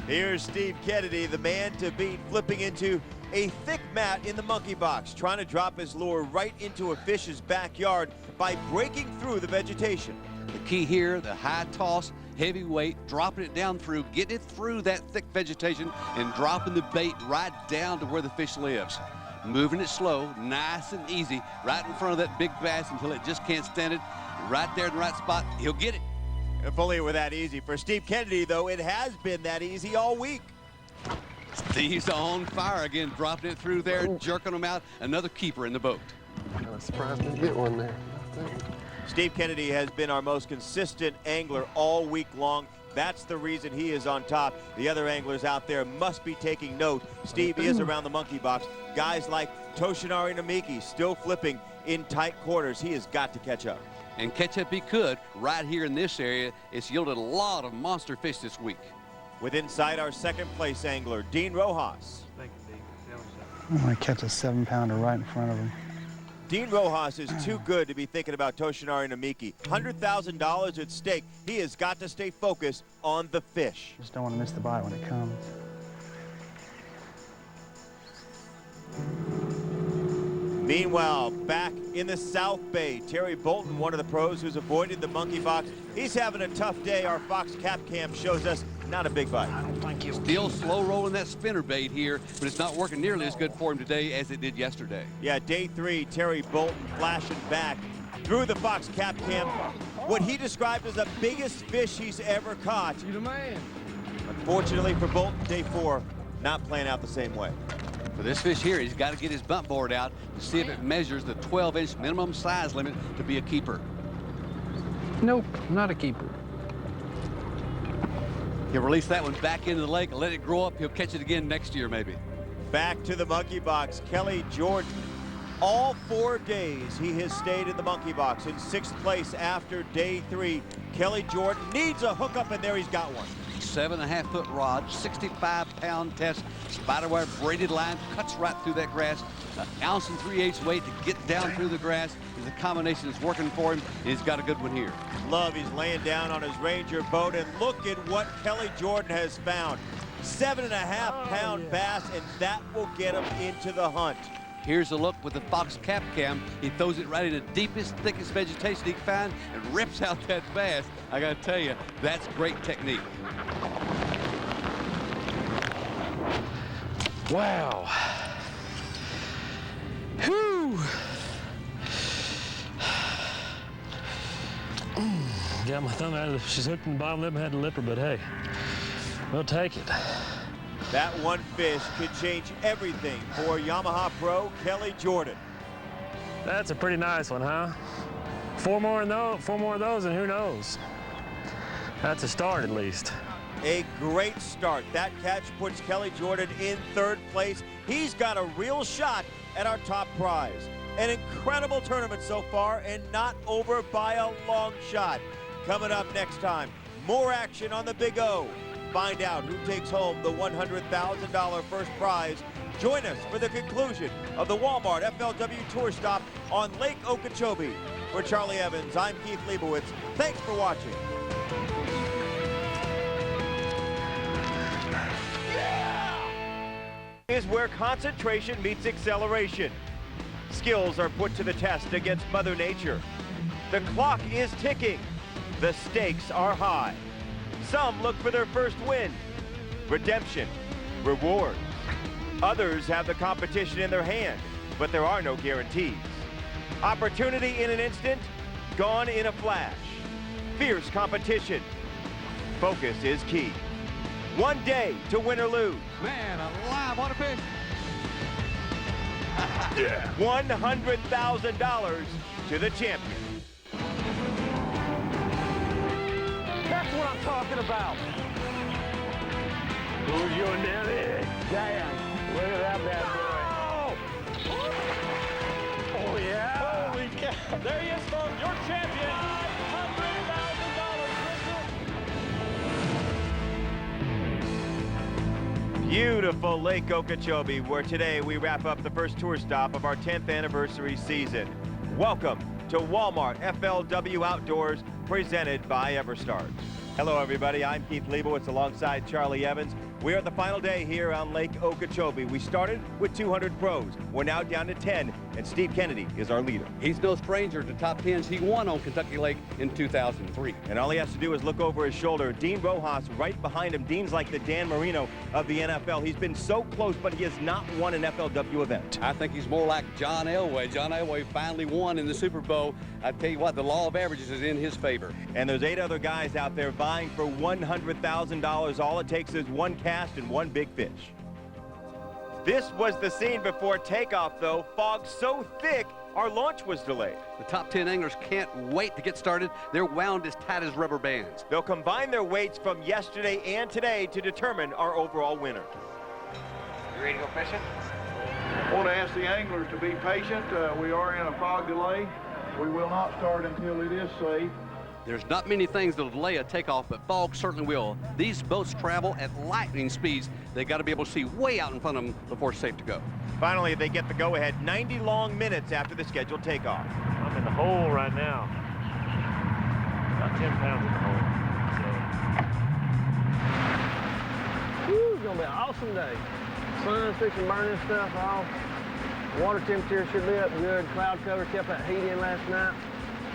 Here's Steve Kennedy, the man to beat, flipping into a thick mat in the monkey box, trying to drop his lure right into a fish's backyard by breaking through the vegetation. The key here, the high toss, heavy weight, dropping it down through, getting it through that thick vegetation, and dropping the bait right down to where the fish lives. Moving it slow, nice and easy, right in front of that big bass until it just can't stand it. Right there in the right spot, he'll get it. If only it were that easy. For Steve Kennedy, though, it has been that easy all week. Steve's on fire again, dropping it through there, jerking them out. Another keeper in the boat. I was surprised to get one there. Steve Kennedy has been our most consistent angler all week long. That's the reason he is on top. The other anglers out there must be taking note. Steve is around the monkey box. Guys like Toshinari Namiki still flipping in tight quarters. He has got to catch up. And catch up he could. Right here in this area, it's yielded a lot of monster fish this week. With inside our second place angler, Dean Rojas. I'm going to catch a 7-pounder right in front of him. Dean Rojas is too good to be thinking about Toshinari Namiki. $100,000 at stake. He has got to stay focused on the fish. Just don't want to miss the bite when it comes. Meanwhile, back in the South Bay, Terry Bolton, one of the pros who's avoided the monkey box. He's having a tough day. Our Fox Cap Cam shows us not a big bite. Still slow rolling that spinner bait here, but it's not working nearly as good for him today as it did yesterday. Yeah, day 3, Terry Bolton flashing back through the Fox Cap Cam. What he described as the biggest fish he's ever caught. You the man. Unfortunately for Bolton, day 4, not playing out the same way. For this fish here, he's got to get his bump board out to see if it measures the 12-inch minimum size limit to be a keeper. Nope, not a keeper. He'll release that one back into the lake and let it grow up. He'll catch it again next year, maybe. Back to the monkey box, Kelly Jordan. All 4 days he has stayed in the monkey box. In 6th place after day 3, Kelly Jordan needs a hookup, and there he's got one. 7.5-foot rod, 65-pound test, spiderwire braided line, cuts right through that grass. An ounce and 3/8 weight to get down through the grass is a combination that's working for him, and he's got a good one here. Love, he's laying down on his Ranger boat, and look at what Kelly Jordan has found. 7.5-pound bass, and that will get him into the hunt. Here's a look with the Fox Cap Cam. He throws it right in the deepest, thickest vegetation he can find and rips out that bass. I gotta tell you, that's great technique. Wow. Whew. Got my thumb out of she's hooked in the bottom lip and had to lip her, but hey, we'll take it. That one fish could change everything for Yamaha pro Kelly Jordan. That's a pretty nice one, huh? 4 more of those, and who knows? That's a start, at least. A great start. That catch puts Kelly Jordan in 3rd place. He's got a real shot at our top prize. An incredible tournament so far, and not over by a long shot. Coming up next time, more action on the Big O. Find out who takes home the $100,000 first prize. Join us for the conclusion of the Walmart FLW Tour stop on Lake Okeechobee. For Charlie Evans, I'm Keith Leibowitz. Thanks for watching. Is where concentration meets acceleration. Skills are put to the test against Mother Nature. The clock is ticking. The stakes are high. Some look for their first win, redemption, reward. Others have the competition in their hand, but there are no guarantees. Opportunity in an instant, gone in a flash. Fierce competition. Focus is key. One day to win or lose. Man alive, what a fish! $100,000 to the champion. That's what I'm talking about. Who's your daddy? Damn. Look at that bad boy. Oh, yeah. Holy cow. There he is, folks. Your champion. $100,000. Beautiful Lake Okeechobee, where today we wrap up the first tour stop of our 10th anniversary season. Welcome to Walmart FLW Outdoors, presented by EverStars. Hello, everybody. I'm Keith Leibowitz alongside Charlie Evans. We are at the final day here on Lake Okeechobee. We started with 200 pros. We're now down to 10, and Steve Kennedy is our leader. He's no stranger to top 10s. He won on Kentucky Lake in 2003. And all he has to do is look over his shoulder. Dean Rojas right behind him. Dean's like the Dan Marino of the NFL. He's been so close, but he has not won an FLW event. I think he's more like John Elway. John Elway finally won in the Super Bowl. I tell you what, the law of averages is in his favor. And there's 8 other guys out there vying for $100,000. All it takes is one cast and one big fish. This was the scene before takeoff, though. Fog so thick, our launch was delayed. The top 10 anglers can't wait to get started. They're wound as tight as rubber bands. They'll combine their weights from yesterday and today to determine our overall winner. You ready to go fishing? I want to ask the anglers to be patient. We are in a fog delay. We will not start until it is safe. There's not many things that'll delay a takeoff, but fog certainly will. These boats travel at lightning speeds. They got to be able to see way out in front of them before it's safe to go. Finally, they get the go-ahead 90 long minutes after the scheduled takeoff. I'm in the hole right now. About 10 pounds in the hole. Woo, it's gonna be an awesome day. Sun's fixing to burn this stuff off. Water temperature should be up good. Cloud cover kept that heat in last night.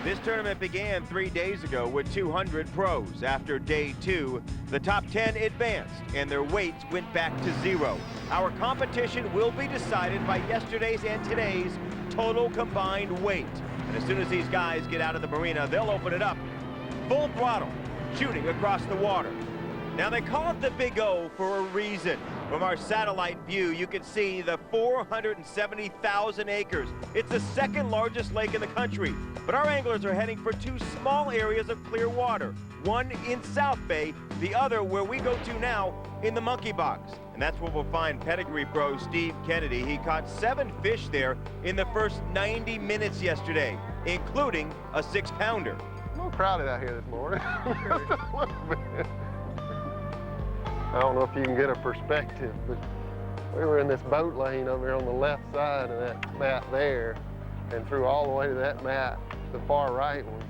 This tournament began 3 days ago with 200 pros. After day 2, the top 10 advanced and their weights went back to 0. Our competition will be decided by yesterday's and today's total combined weight. And as soon as these guys get out of the marina, they'll open it up full throttle, shooting across the water. Now they call it the Big O for a reason. From our satellite view, you can see the 470,000 acres. It's the second largest lake in the country. But our anglers are heading for 2 small areas of clear water. One in South Bay, the other where we go to now in the Monkey Box. And that's where we'll find pedigree pro Steve Kennedy. He caught 7 fish there in the first 90 minutes yesterday, including a 6-pounder. A little crowded out here this morning. Just a little bit. I don't know if you can get a perspective, but we were in this boat lane over here on the left side of that mat there, and threw all the way to that mat, the far right one.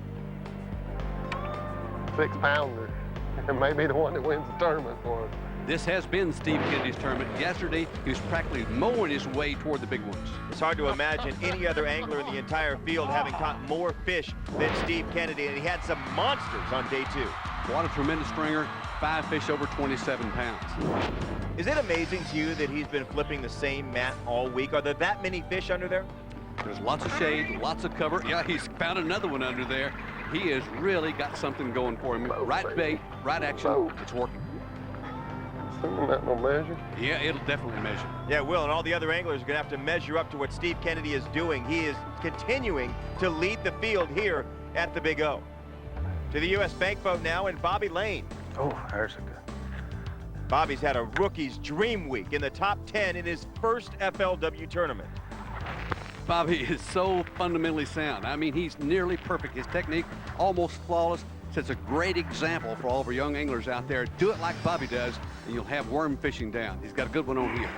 6-pounder, and maybe the one that wins the tournament for us. This has been Steve Kennedy's tournament. Yesterday, he was practically mowing his way toward the big ones. It's hard to imagine any other angler in the entire field having caught more fish than Steve Kennedy, and he had some monsters on day 2. What a tremendous stringer. 5 fish over 27 pounds. Is it amazing to you that he's been flipping the same mat all week? Are there that many fish under there? There's lots of shade, lots of cover. Yeah, he's found another one under there. He has really got something going for him. Right bait, right action, it's working. Assuming that will measure? Yeah, it'll definitely measure. Yeah, it will, and all the other anglers are going to have to measure up to what Steve Kennedy is doing. He is continuing to lead the field here at the Big O. To the U.S. Bank boat now, and Bobby Lane. Oh, there's a good. Bobby's had a rookie's dream week in the top 10 in his first FLW tournament. Bobby is so fundamentally sound. I mean, he's nearly perfect. His technique, almost flawless. Sets a great example for all of our young anglers out there. Do it like Bobby does, and you'll have worm fishing down. He's got a good one on here.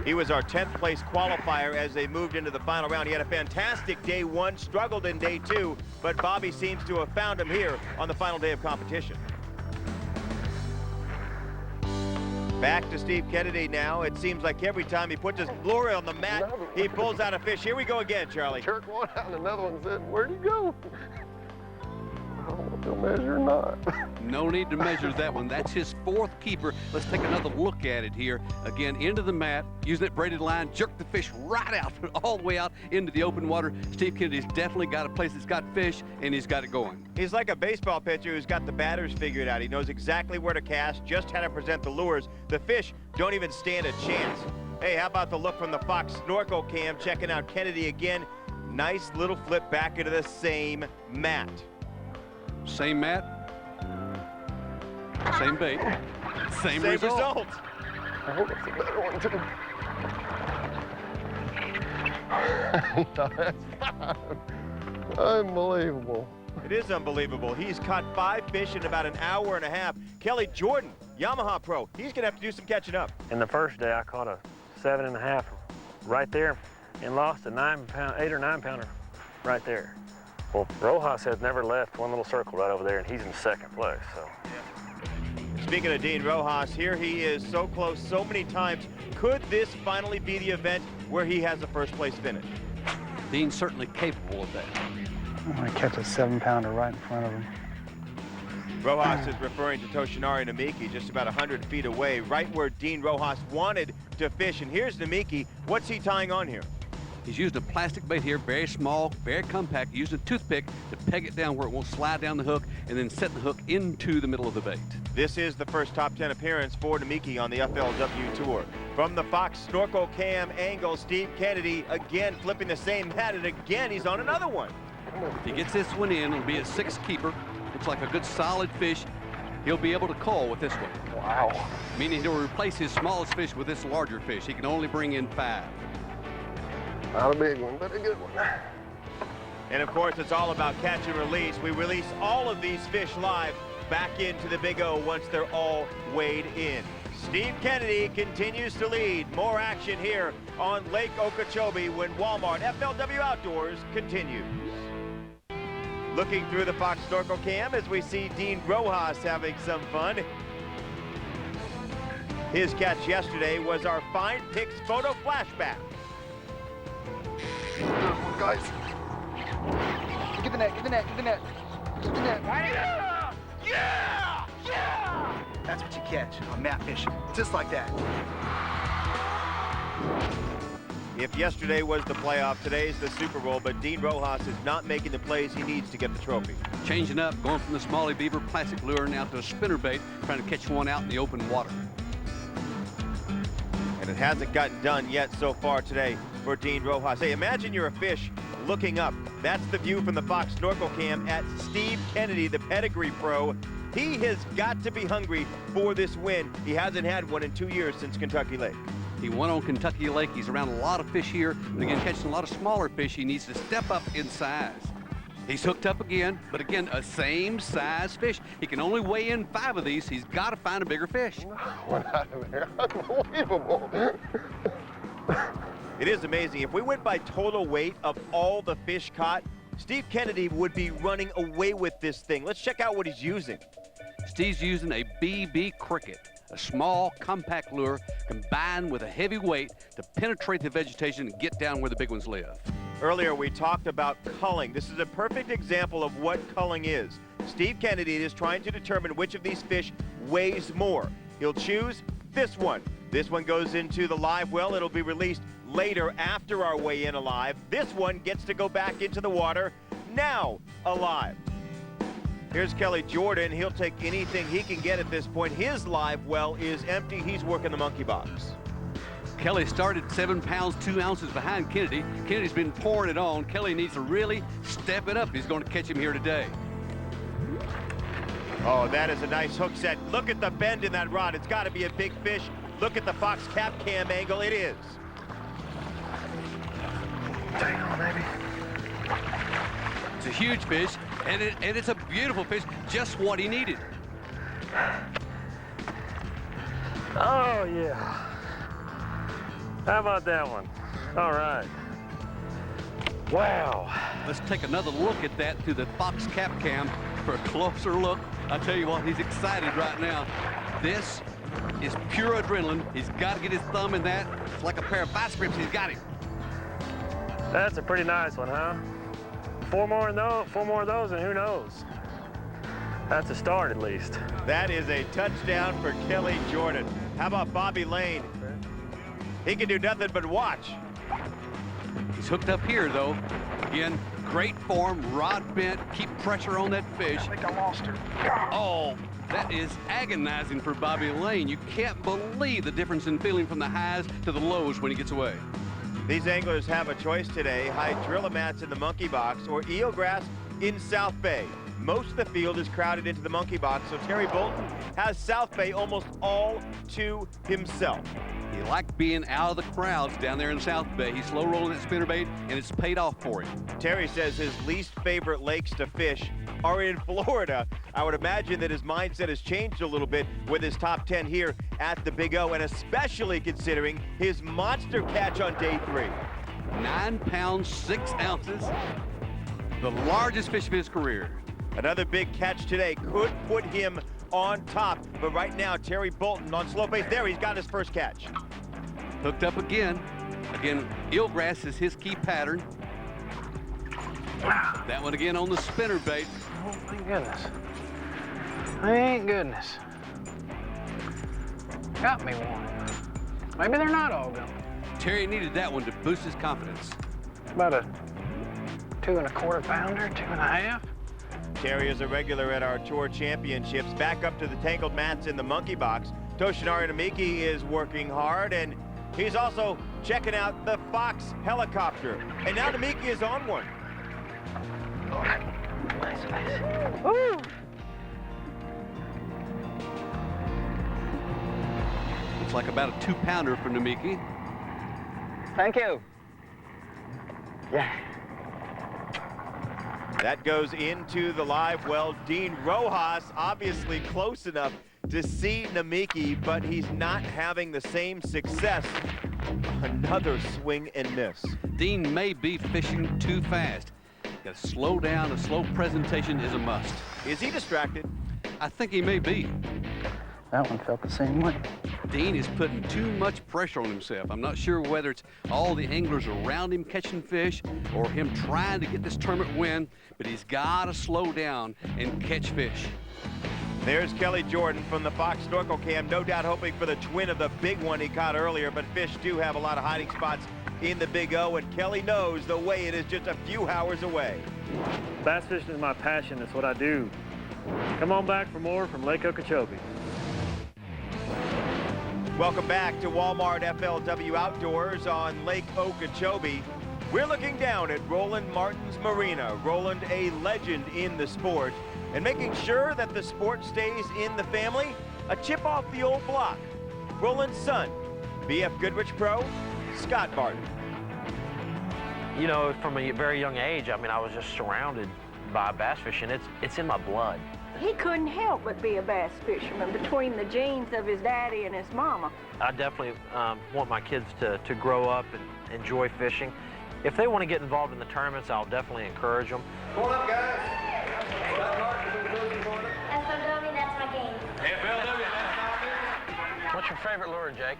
He was our 10th place qualifier as they moved into the final round. He had a fantastic day 1, struggled in day 2, but Bobby seems to have found him here on the final day of competition. Back to Steve Kennedy now. It seems like every time he puts his lure on the mat, he pulls out a fish. Here we go again, Charlie. Jerk one out and another one said, where'd he go? I don't know if he'll measure or not. No need to measure that one. That's his 4th keeper. Let's take another look at it here. Again, into the mat, using that braided line, jerk the fish right out, all the way out into the open water. Steve Kennedy's definitely got a place that's got fish, and he's got it going. He's like a baseball pitcher who's got the batters figured out. He knows exactly where to cast, just how to present the lures. The fish don't even stand a chance. Hey, how about the look from the Fox snorkel cam, checking out Kennedy again. Nice little flip back into the same mat. Same mat, same bait, same result. I hope it's a better one, too. That's 5. Unbelievable. It is unbelievable. He's caught 5 fish in about an hour and a half. Kelly Jordan, Yamaha pro, he's going to have to do some catching up. In the first day, I caught a 7.5 right there and lost a 8 or 9 pounder right there. Well, Rojas has never left one little circle right over there, and he's in 2nd place. So Speaking of Dean Rojas, here he is so close so many times. Could this finally be the event where he has a first place finish? Dean's certainly capable of that. I'm gonna catch a 7-pounder right in front of him. Rojas is referring to Toshinari Namiki just about 100 feet away, right where Dean Rojas wanted to fish. And here's Namiki. What's he tying on here? He's used a plastic bait here, very small, very compact. He used a toothpick to peg it down where it won't slide down the hook and then set the hook into the middle of the bait. This is the first top 10 appearance for Namiki on the FLW Tour. From the Fox snorkel cam angle, Steve Kennedy again flipping the same hat, and again he's on another one. If he gets this one in, it'll be a 6 keeper. Looks like a good solid fish. He'll be able to cull with this one. Wow. Meaning he'll replace his smallest fish with this larger fish. He can only bring in 5. Not a big one, but a good one. And of course, it's all about catch and release. We release all of these fish live back into the Big O once they're all weighed in. Steve Kennedy continues to lead. More action here on Lake Okeechobee when Walmart FLW Outdoors continues. Looking through the Fox snorkel cam as we see Dean Rojas having some fun. His catch yesterday was our Fine Picks photo flashback. Guys, get the net, get the net, get the net, get the net. Yeah! Yeah! Yeah! That's what you catch on mat fishing, just like that. If yesterday was the playoff, today's the Super Bowl, but Dean Rojas is not making the plays he needs to get the trophy. Changing up, going from the Smalley Beaver plastic lure now to a spinnerbait, trying to catch one out in the open water. And it hasn't gotten done yet so far today for Dean Rojas. Hey, imagine you're a fish looking up. That's the view from the Fox snorkel cam at Steve Kennedy, the pedigree pro. He has got to be hungry for this win. He hasn't had one in 2 years since Kentucky Lake. He won on Kentucky Lake. He's around a lot of fish here. And again, catching a lot of smaller fish, he needs to step up in size. He's hooked up again, but again, a same size fish. He can only weigh in 5 of these. He's got to find a bigger fish. One out of there. Unbelievable. It is amazing. If we went by total weight of all the fish caught, Steve Kennedy would be running away with this thing. Let's check out what he's using. Steve's using a BB cricket, a small, compact lure combined with a heavy weight to penetrate the vegetation and get down where the big ones live. Earlier, we talked about culling. This is a perfect example of what culling is. Steve Kennedy is trying to determine which of these fish weighs more. He'll choose this one. This one goes into the live well. It'll be released later after our weigh-in alive. This one gets to go back into the water now alive. Here's Kelly Jordan. He'll take anything he can get at this point. His live well is empty. He's working the monkey box. Kelly started 7 pounds, 2 ounces behind Kennedy. Kennedy's been pouring it on. Kelly needs to really step it up. He's going to catch him here today. Oh, that is a nice hook set. Look at the bend in that rod. It's got to be a big fish. Look at the Fox cap cam angle. It is. Dang on, baby. It's a huge fish, and it's a beautiful fish, just what he needed. Oh, yeah. How about that one? All right. Wow. Let's take another look at that through the Fox cap cam for a closer look. I tell you what, he's excited right now. This is pure adrenaline. He's got to get his thumb in that. It's like a pair of vice grips. He's got him. That's a pretty nice one, huh? 4 more of those, and who knows? That's a start, at least. That is a touchdown for Kelly Jordan. How about Bobby Lane? He can do nothing but watch. He's hooked up here, though. Again, great form, rod bent, keep pressure on that fish. I think I lost her. Oh, that is agonizing for Bobby Lane. You can't believe the difference in feeling from the highs to the lows when he gets away. These anglers have a choice today: hydrillomats in the monkey box or eelgrass in South Bay. Most of the field is crowded into the monkey box, so Terry Bolton has South Bay almost all to himself. He liked being out of the crowds down there in South Bay. He's slow rolling that spinnerbait, and it's paid off for him. Terry says his least favorite lakes to fish are in Florida. I would imagine that his mindset has changed a little bit with his top 10 here at the Big O, and especially considering his monster catch on day 3. 9 pounds, 6 ounces, the largest fish of his career. Another big catch today could put him on top. But right now, Terry Bolton on slow bait. There, he's got his first catch. Hooked up again. Again, eelgrass is his key pattern. That one again on the spinner bait. Oh, thank goodness. Thank goodness. Got me one. Maybe they're not all gone. Terry needed that one to boost his confidence. About a 2 1/4 pounder, 2 1/2. Terry is a regular at our tour championships. Back up to the tangled mats in the monkey box. Toshinari Namiki is working hard, and he's also checking out the Fox helicopter. And now Namiki is on one. Nice. Woo! Looks like about a 2-pounder for Namiki. Thank you. Yeah. That goes into the live well. Dean Rojas obviously close enough to see Namiki, but he's not having the same success. Another swing and miss. Dean may be fishing too fast. Got to slow down. A slow presentation is a must. Is he distracted? I think he may be. That one felt the same way. Dean is putting too much pressure on himself. I'm not sure whether it's all the anglers around him catching fish or him trying to get this tournament win, but he's got to slow down and catch fish. There's Kelly Jordan from the Fox Snorkel Cam, no doubt hoping for the twin of the big one he caught earlier, but fish do have a lot of hiding spots in the Big O, and Kelly knows the way it is just a few hours away. Bass fishing is my passion. It's what I do. Come on back for more from Lake Okeechobee. Welcome back to Walmart FLW Outdoors on Lake Okeechobee. We're looking down at Roland Martin's Marina. Roland, a legend in the sport, and making sure that the sport stays in the family, a chip off the old block. Roland's son, BF Goodrich Pro, Scott Martin. You know, from a very young age, I mean, I was just surrounded by bass fishing. It's in my blood. He couldn't help but be a bass fisherman between the genes of his daddy and his mama. I definitely want my kids to grow up and enjoy fishing. If they want to get involved in the tournaments, I'll definitely encourage them. Come on up, guys. FLW, that's my game. FLW. What's your favorite lure, Jake?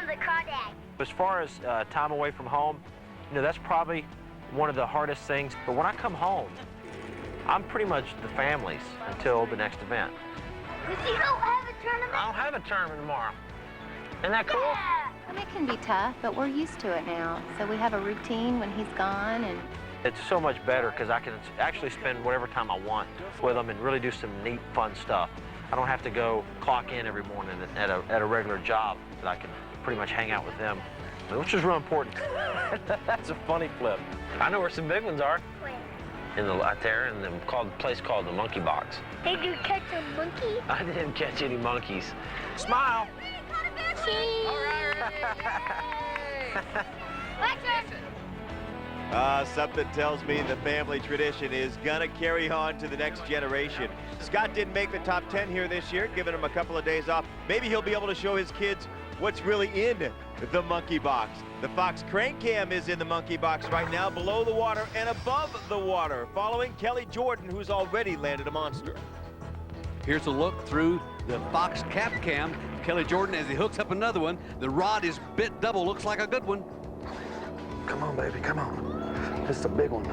The crawdad. As far as time away from home, you know, that's probably one of the hardest things. But when I come home, I'm pretty much the family's until the next event. Did you don't have a tournament? I'll have a tournament tomorrow. Isn't that cool? Yeah. It can be tough, but we're used to it now. So we have a routine when he's gone, and it's so much better because I can actually spend whatever time I want with them and really do some neat, fun stuff. I don't have to go clock in every morning at a regular job. That I can pretty much hang out with them, which is real important. That's a funny flip. I know where some big ones are. Out there in the place called the Monkey Box. Did you catch a monkey? I didn't catch any monkeys. Smile. Something tells me the family tradition is gonna carry on to the next generation. Scott didn't make the top 10 here this year, giving him a couple of days off. Maybe he'll be able to show his kids what's really in the monkey box. The Fox Crank Cam is in the monkey box right now, below the water and above the water, following Kelly Jordan, who's already landed a monster. Here's a look through the Fox Cap Cam. Kelly Jordan, as he hooks up another one, the rod is bit double, looks like a good one. Come on, baby, come on. This is a big one.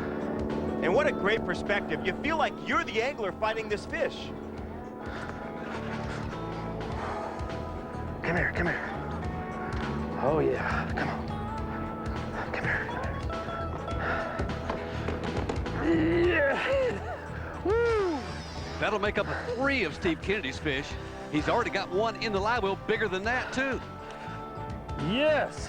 And what a great perspective. You feel like you're the angler fighting this fish. Come here, come here. Oh yeah, come on. Come here. Yeah. Woo! That'll make up 3 of Steve Kennedy's fish. He's already got one in the live well bigger than that too. Yes.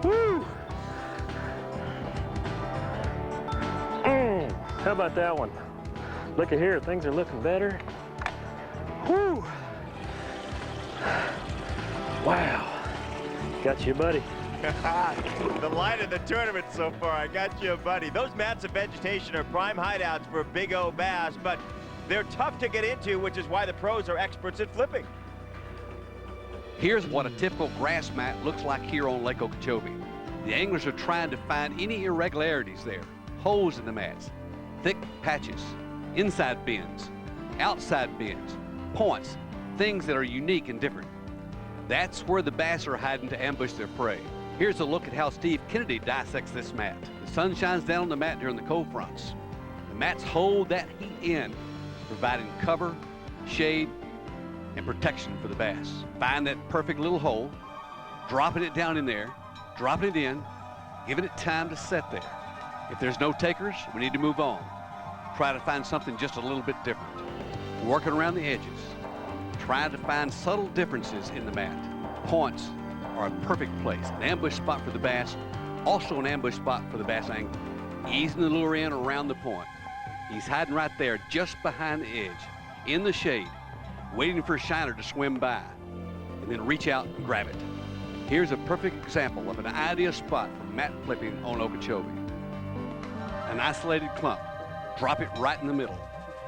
Woo! How about that one? Look at here, things are looking better. Woo! Wow. Got you, buddy. The light of the tournament so far. I got you, buddy. Those mats of vegetation are prime hideouts for Big O bass, but they're tough to get into, which is why the pros are experts at flipping. Here's what a typical grass mat looks like here on Lake Okeechobee. The anglers are trying to find any irregularities there. Holes in the mats, thick patches. inside bends, outside bends, points, things that are unique and different. That's where the bass are hiding to ambush their prey. Here's a look at how Steve Kennedy dissects this mat. The sun shines down on the mat during the cold fronts. The mats hold that heat in, providing cover, shade, and protection for the bass. Find that perfect little hole, dropping it down in there, dropping it in, giving it time to set there. If there's no takers, we need to move on. Try to find something just a little bit different. Working around the edges, trying to find subtle differences in the mat. Points are a perfect place, an ambush spot for the bass, also an ambush spot for the bass angler. Easing the lure in around the point. He's hiding right there, just behind the edge, in the shade, waiting for a shiner to swim by, and then reach out and grab it. Here's a perfect example of an ideal spot for mat flipping on Okeechobee. An isolated clump, drop it right in the middle.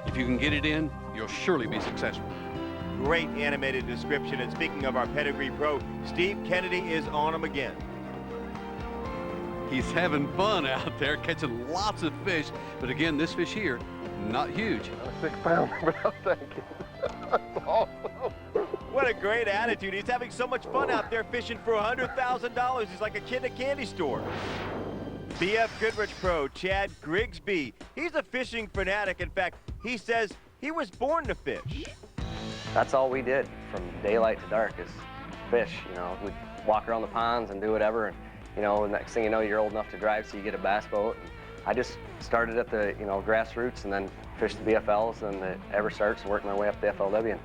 If you can get it in, you'll surely be successful. Great animated description, and speaking of our pedigree pro, Steve Kennedy is on him again. He's having fun out there, catching lots of fish, but again, this fish here, not huge. Not a 6 pounder, but I'll take it. That's awesome. What a great attitude. He's having so much fun out there fishing for $100,000. He's like a kid in a candy store. BF Goodrich pro Chad Grigsby. He's a fishing fanatic. In fact, he says he was born to fish. That's all we did from daylight to dark is fish. You know, we'd walk around the ponds and do whatever. And, you know, the next thing you know, you're old enough to drive, so you get a bass boat. And I just started at the, you know, grassroots and then fished the BFLs and the EverStarts and worked my way up the FLW. And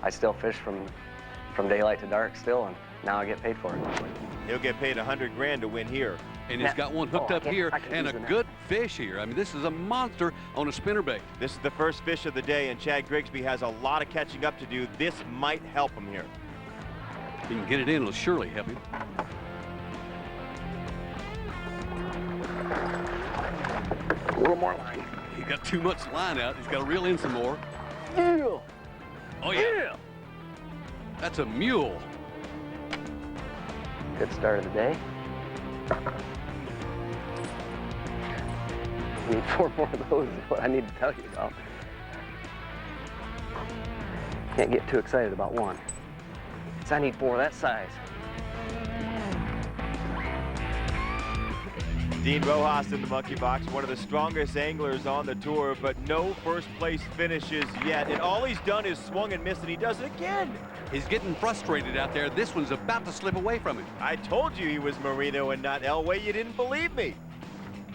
I still fish from daylight to dark still, and now I get paid for it. He'll get paid $100 grand to win here. And he's got one hooked up here and a good fish here. I mean, this is a monster on a spinnerbait. This is the first fish of the day, and Chad Grigsby has a lot of catching up to do. This might help him here. If he can get it in, it'll surely help him. A little more line. He got too much line out. He's got to reel in some more. Yeah. Oh, yeah. That's a mule. Good start of the day. I need 4 more of those is what I need to tell you about. Can't get too excited about one. So I need 4 of that size. Dean Rojas in the monkey box, one of the strongest anglers on the tour, but no first place finishes yet. And all he's done is swung and missed, and he does it again. He's getting frustrated out there. This one's about to slip away from him. I told you he was Marino and not Elway. You didn't believe me.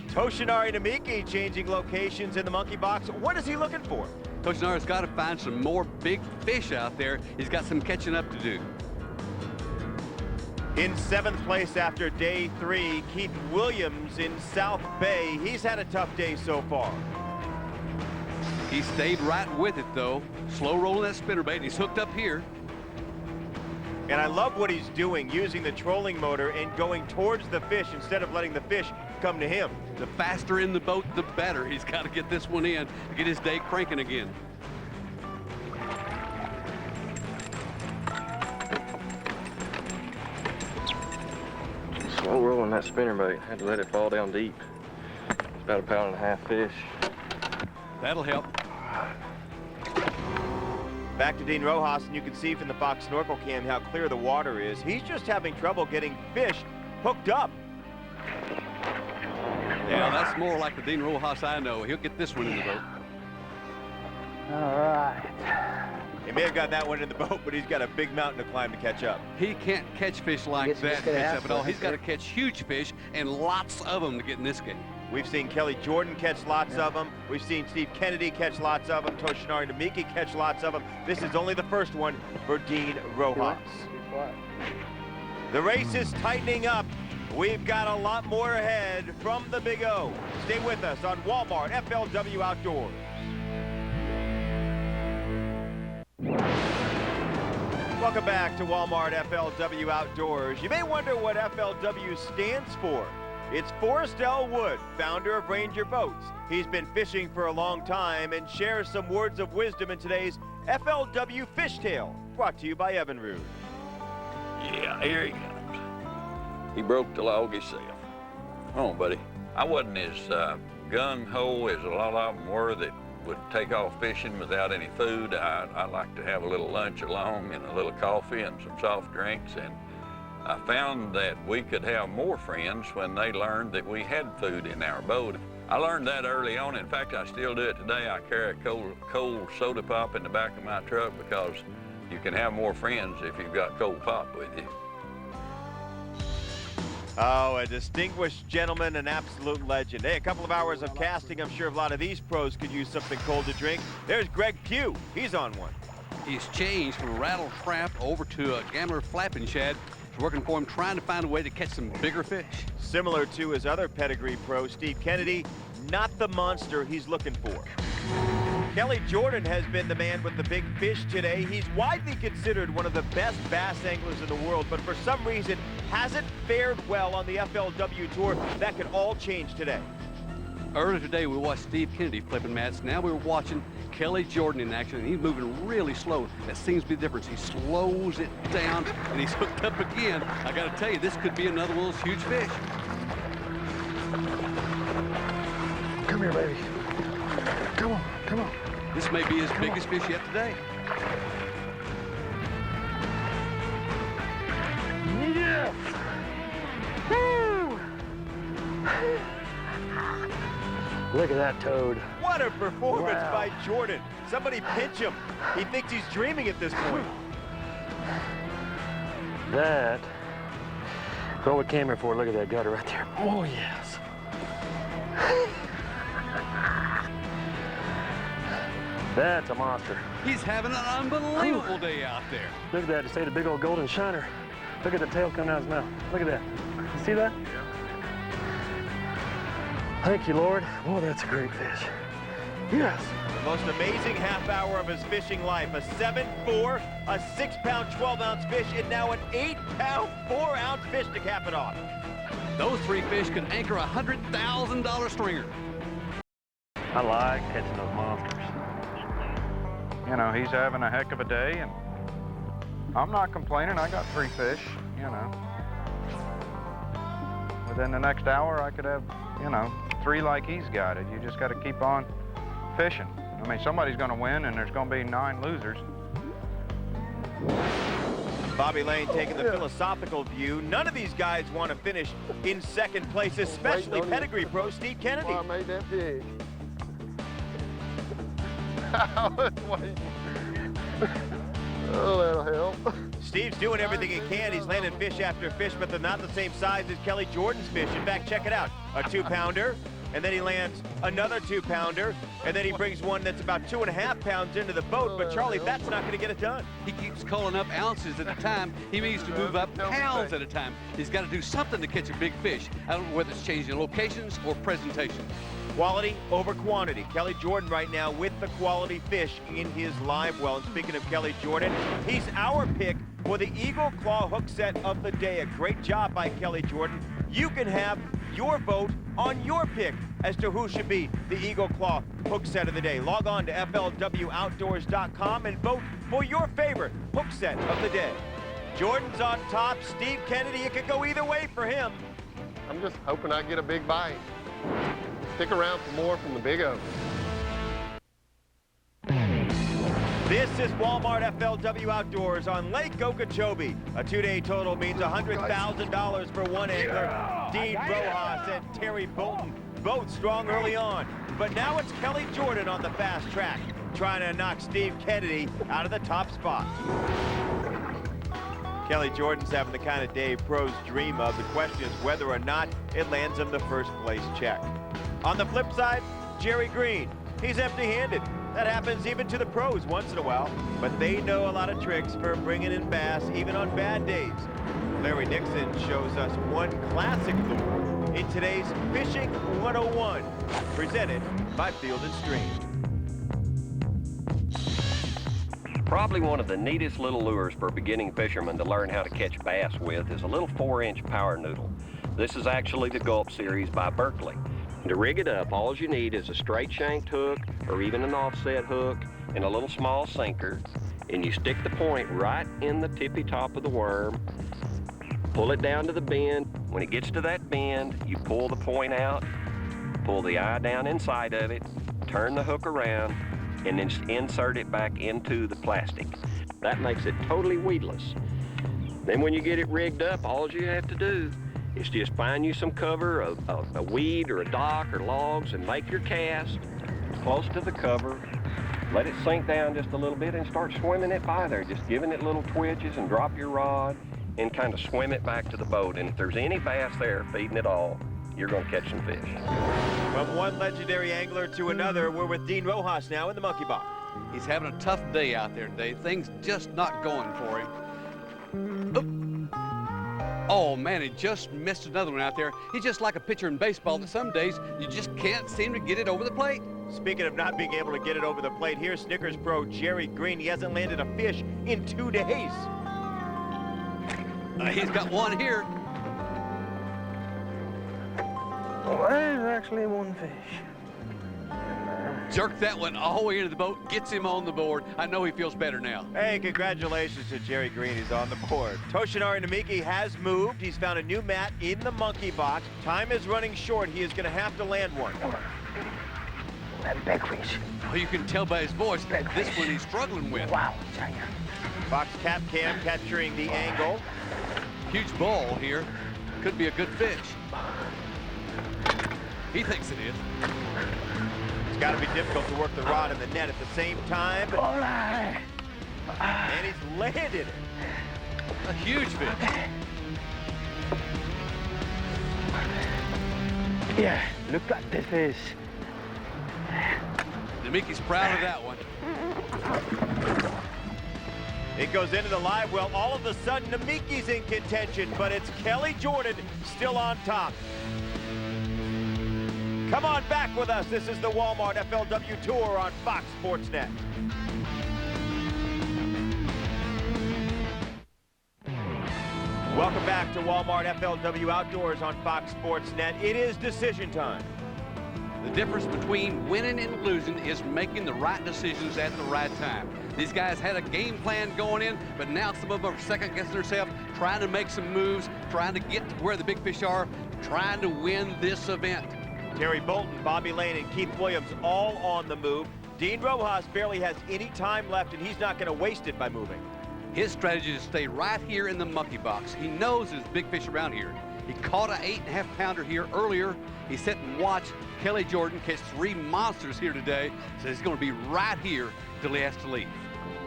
Toshinari Namiki changing locations in the monkey box. What is he looking for? Toshinari's got to find some more big fish out there. He's got some catching up to do. In 7th place after day 3, Keith Williams in South Bay. He's had a tough day so far. He stayed right with it, though. Slow rolling that spinnerbait, and he's hooked up here. And I love what he's doing, using the trolling motor and going towards the fish instead of letting the fish come to him. The faster in the boat, the better. He's got to get this one in to get his day cranking again. Slow rolling that spinnerbait. Had to let it fall down deep. It's about 1.5 pound fish. That'll help. Back to Dean Rojas, and you can see from the Fox snorkel cam how clear the water is. He's just having trouble getting fish hooked up. Yeah, that's more like the Dean Rojas I know. He'll get this one in the boat. All right. He may have got that one in the boat, but he's got a big mountain to climb to catch up. He can't catch fish like that to catch up at all. He's got to catch huge fish and lots of them to get in this game. We've seen Kelly Jordan catch lots of them. We've seen Steve Kennedy catch lots of them. Toshinari Namiki catch lots of them. This is only the first one for Dean Rojas. The race is tightening up. We've got a lot more ahead from the Big O. Stay with us on Walmart FLW Outdoors. Welcome back to Walmart FLW Outdoors. You may wonder what FLW stands for. It's Forrest L. Wood, founder of Ranger Boats. He's been fishing for a long time and shares some words of wisdom in today's FLW Fishtail, brought to you by Evan Rude. Yeah, here he comes. He broke the log himself. Come on, buddy. I wasn't as gung-ho as a lot of them were that would take off fishing without any food. I like to have a little lunch along and a little coffee and some soft drinks. And I found that we could have more friends when they learned that we had food in our boat. I learned that early on. In fact, I still do it today. I carry a cold soda pop in the back of my truck because you can have more friends if you've got cold pop with you. Oh, a distinguished gentleman, an absolute legend. Hey, a couple of hours of casting. I'm sure a lot of these pros could use something cold to drink. There's Greg Pugh. He's on one. He's changed from rattle trap over to a gambler flapping shad. It's working for him, trying to find a way to catch some bigger fish. Similar to his other pedigree pro, Steve Kennedy, not the monster he's looking for. Kelly Jordan has been the man with the big fish today. He's widely considered one of the best bass anglers in the world, but for some reason hasn't fared well on the FLW Tour. That could all change today. Earlier today, we watched Steve Kennedy flipping mats. Now we're watching Kelly Jordan in action, and he's moving really slow. That seems to be the difference. He slows it down, and he's hooked up again. I got to tell you, this could be another one of those huge fish. Come here, baby. Come on, come on. This may be his biggest fish yet today. Yes! Woo! Look at that toad. What a performance by Jordan. Somebody pinch him. He thinks he's dreaming at this point. That. Roll the camera for. Look at that gutter right there. Oh, yes. That's a monster. He's having an unbelievable day out there. Look at that. Just ate a big old golden shiner. Look at the tail coming out of his mouth. Look at that. You see that? Thank you, Lord. Oh, that's a great fish. Yes. The most amazing half hour of his fishing life. A 7-4, a 6-pound, 12-ounce fish, and now an 8-pound, 4-ounce fish to cap it off. Those three fish could anchor a $100,000 stringer. I like catching those monsters. You know, he's having a heck of a day, and I'm not complaining. I got 3 fish, you know. Within the next hour, I could have, you know, 3 like he's got it. You just got to keep on fishing. I mean, somebody's going to win, and there's going to be 9 losers. Bobby Lane taking the philosophical view. None of these guys want to finish in second place, especially pedigree pro Steve Kennedy. I made that big. Oh, that'll help. Steve's doing everything he can. He's landing fish after fish, but they're not the same size as Kelly Jordan's fish. In fact, check it out. A 2-pounder, and then he lands another 2-pounder, and then he brings one that's about 2.5 pounds into the boat. But Charlie, that's not going to get it done. He keeps calling up ounces at a time. He needs to move up pounds at a time. He's got to do something to catch a big fish. I don't know whether it's changing locations or presentation. Quality over quantity. Kelly Jordan right now with the quality fish in his live well. And speaking of Kelly Jordan, he's our pick for the Eagle Claw hook set of the day. A great job by Kelly Jordan. You can have your vote on your pick as to who should be the Eagle Claw hook set of the day. Log on to FLWOutdoors.com and vote for your favorite hook set of the day. Jordan's on top. Steve Kennedy, it could go either way for him. I'm just hoping I get a big bite. Stick around for more from the Big O. This is Walmart FLW Outdoors on Lake Okeechobee. A 2-day total means $100,000 for one angler. Dean Rojas and Terry Bolton, both strong early on. But now it's Kelly Jordan on the fast track, trying to knock Steve Kennedy out of the top spot. Kelly Jordan's having the kind of day pros dream of. The question is whether or not it lands him the first place check. On the flip side, Jerry Green, he's empty-handed. That happens even to the pros once in a while, but they know a lot of tricks for bringing in bass even on bad days. Larry Nixon shows us one classic lure in today's Fishing 101, presented by Field & Stream. Probably one of the neatest little lures for beginning fishermen to learn how to catch bass with is a little 4-inch power noodle. This is actually the Gulp series by Berkley. To rig it up, all you need is a straight shanked hook or even an offset hook and a little small sinker, and you stick the point right in the tippy top of the worm, pull it down to the bend. When it gets to that bend, you pull the point out, pull the eye down inside of it, turn the hook around and then just insert it back into the plastic. That makes it totally weedless. Then when you get it rigged up, all you have to do is just find you some cover, a weed or a dock or logs, and make your cast close to the cover. Let it sink down just a little bit and start swimming it by there, just giving it little twitches, and drop your rod and kind of swim it back to the boat. And if there's any bass there feeding it all, you're going to catch some fish. From one legendary angler to another, we're with Dean Rojas now in the monkey box. He's having a tough day out there today. Things just not going for him. Oop. Oh, man, he just missed another one out there. He's just like a pitcher in baseball that some days you just can't seem to get it over the plate. Speaking of not being able to get it over the plate, here's Snickers pro Jerry Green. He hasn't landed a fish in 2 days. He's got one here. Well, there's actually one fish. Jerk that one all the way into the boat, gets him on the board. I know he feels better now. Hey, congratulations to Jerry Green. He's on the board. Toshinari Namiki has moved. He's found a new mat in the monkey box. Time is running short. He is going to have to land one. That big fish. Well, you can tell by his voice Big this fish. one he's struggling with. Wow, giant. Box cap cam capturing the angle. Huge ball here. Could be a good fish. He thinks it is. It's got to be difficult to work the rod and the net at the same time. All right. And he's landed it. A huge fish. Yeah, look at this fish. Namiki's proud of that one. It goes into the live well. All of a sudden, Namiki's in contention, but it's Kelly Jordan still on top. Come on back with us. This is the Walmart FLW Tour on Fox Sports Net. Welcome back to Walmart FLW Outdoors on Fox Sports Net. It is decision time. The difference between winning and losing is making the right decisions at the right time. These guys had a game plan going in, but now some of them are second-guessing themselves, trying to make some moves, trying to get to where the big fish are, trying to win this event. Terry Bolton, Bobby Lane, and Keith Williams all on the move. Dean Rojas barely has any time left, and he's not going to waste it by moving. His strategy is to stay right here in the monkey box. He knows there's big fish around here. He caught an 8.5-pounder here earlier. He sat and watched Kelly Jordan catch 3 monsters here today, so he's going to be right here till he has to leave.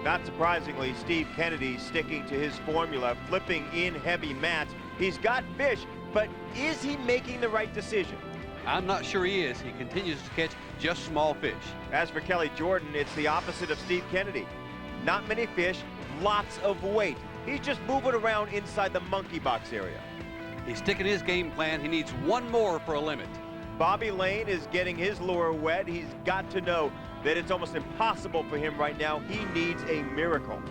Not surprisingly, Steve Kennedy sticking to his formula, flipping in heavy mats. He's got fish, but is he making the right decision? I'm not sure he is. He continues to catch just small fish. As for Kelly Jordan, it's the opposite of Steve Kennedy. Not many fish, lots of weight. He's just moving around inside the monkey box area. He's sticking his game plan. He needs one more for a limit. Bobby Lane is getting his lure wet. He's got to know that it's almost impossible for him right now. He needs a miracle.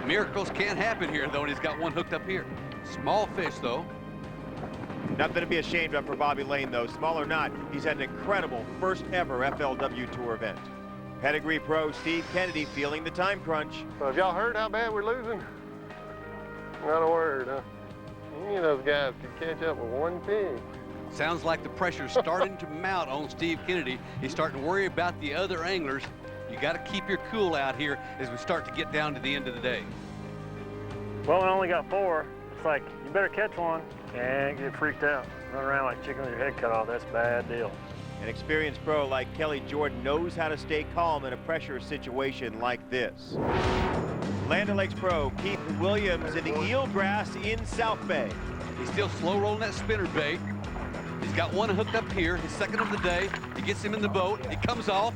Miracles can't happen here, though, and he's got one hooked up here. Small fish, though. Nothing to be ashamed of for Bobby Lane, though. Small or not, he's had an incredible first ever FLW Tour event. Pedigree pro Steve Kennedy feeling the time crunch. So have y'all heard how bad we're losing? Not a word, huh? Any of those guys could catch up with one pig. Sounds like the pressure's starting to mount on Steve Kennedy. He's starting to worry about the other anglers. You got to keep your cool out here as we start to get down to the end of the day. Well, we only got 4. It's like, you better catch one and get freaked out. Run around like chicken with your head cut off. That's a bad deal. An experienced pro like Kelly Jordan knows how to stay calm in a pressure situation like this. Land O'Lakes pro Keith Williams in the eelgrass in South Bay. He's still slow rolling that spinner bait. He's got one hooked up here, his second of the day. He gets him in the boat. He comes off,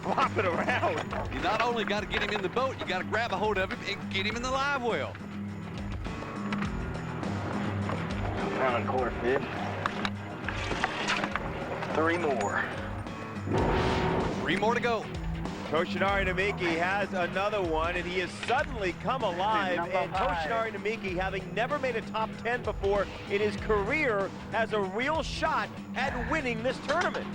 flopping around. You not only got to get him in the boat, you got to grab a hold of him and get him in the live well. Found a quarter fish. 3 more. 3 more to go. Toshinari Namiki has another one, and he has suddenly come alive. And Toshinari Namiki, having never made a top 10 before in his career, has a real shot at winning this tournament.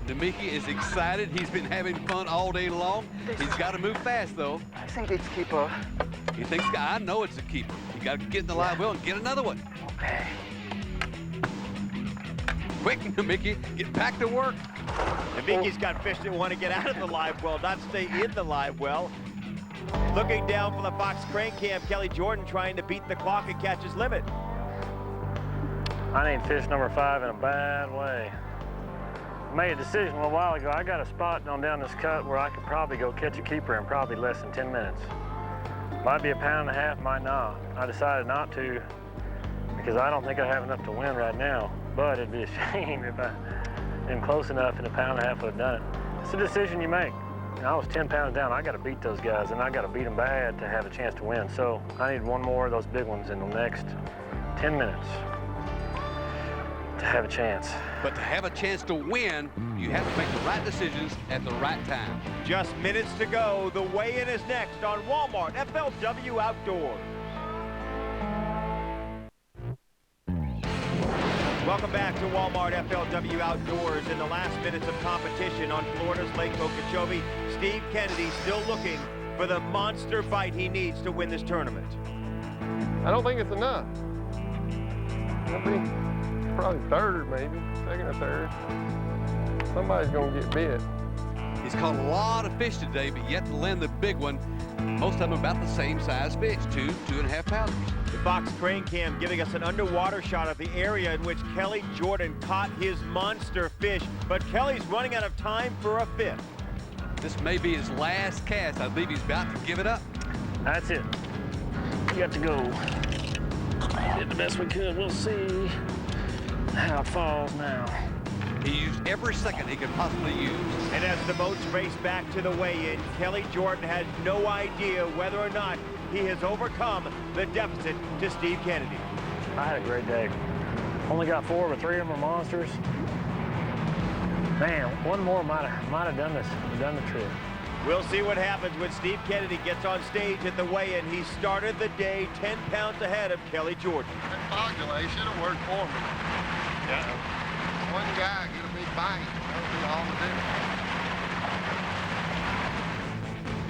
Namiki is excited. He's been having fun all day long. He's got to move fast, though. I think it's keeper. He thinks, I know it's a keeper. You got to get in the live well and get another one. Okay. Quick, Namiki, get back to work. And Mickey's got fish that want to get out of the live well, not stay in the live well. Looking down from the Fox Crane Cam, Kelly Jordan trying to beat the clock and catch his limit. I need fish number 5 in a bad way. Made a decision a little while ago. I got a spot on down this cut where I could probably go catch a keeper in probably less than 10 minutes. Might be a pound and a half, might not. I decided not to because I don't think I have enough to win right now. But it'd be a shame if I am close enough and a pound and a half would have done it. It's a decision you make. I was 10 pounds down. I got to beat those guys, and I got to beat them bad to have a chance to win. So I need one more of those big ones in the next 10 minutes to have a chance. But to have a chance to win, you have to make the right decisions at the right time. Just minutes to go. The weigh-in is next on Walmart FLW Outdoors. Welcome back to Walmart FLW Outdoors. In the last minutes of competition on Florida's Lake Okeechobee, Steve Kennedy still looking for the monster bite he needs to win this tournament. I don't think it's enough. I think probably third, maybe, second or third. Somebody's gonna get bit. He's caught a lot of fish today, but yet to land the big one. Most of them about the same size fish, 2.5 pounders. The Fox Crane Cam giving us an underwater shot of the area in which Kelly Jordan caught his monster fish, but Kelly's running out of time for a fifth. This may be his last cast. I believe he's about to give it up. That's it. We got to go. Did the best we could. We'll see how it falls now. He used every second he could possibly use. And as the boats race back to the weigh-in, Kelly Jordan has no idea whether or not he has overcome the deficit to Steve Kennedy. I had a great day. Only got 4, but 3 of them are monsters. Man, one more might have done the trick. We'll see what happens when Steve Kennedy gets on stage at the weigh-in. He started the day 10 pounds ahead of Kelly Jordan. That fog delay should have worked for me. Yeah. One guy get a big bite. That would be all to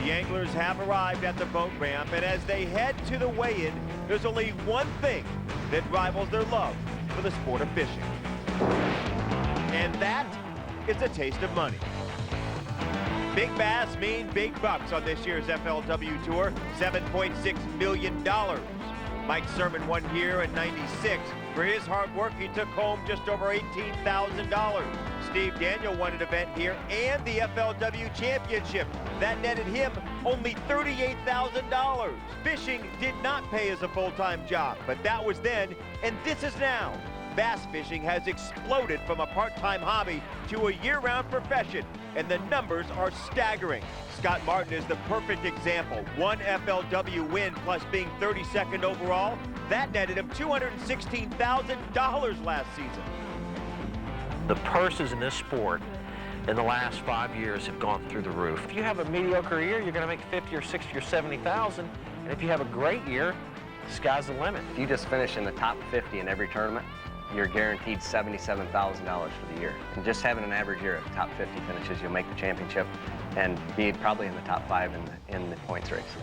do. The anglers have arrived at the boat ramp, and as they head to the weigh-in, there's only one thing that rivals their love for the sport of fishing. And that is a taste of money. Big bass mean big bucks on this year's FLW Tour, $7.6 million. Mike Sermon won here in '96. For his hard work, he took home just over $18,000. Steve Daniel won an event here and the FLW Championship. That netted him only $38,000. Fishing did not pay as a full-time job, but that was then, and this is now. Bass fishing has exploded from a part-time hobby to a year-round profession, and the numbers are staggering. Scott Martin is the perfect example. 1 FLW win plus being 32nd overall. That netted him $216,000 last season. The purses in this sport in the last 5 years have gone through the roof. If you have a mediocre year, you're going to make 50 or 60 or 70,000, and if you have a great year, the sky's the limit. If you just finish in the top 50 in every tournament, you're guaranteed $77,000 for the year. And just having an average year at top 50 finishes, you'll make the championship and be probably in the top 5 in the points race.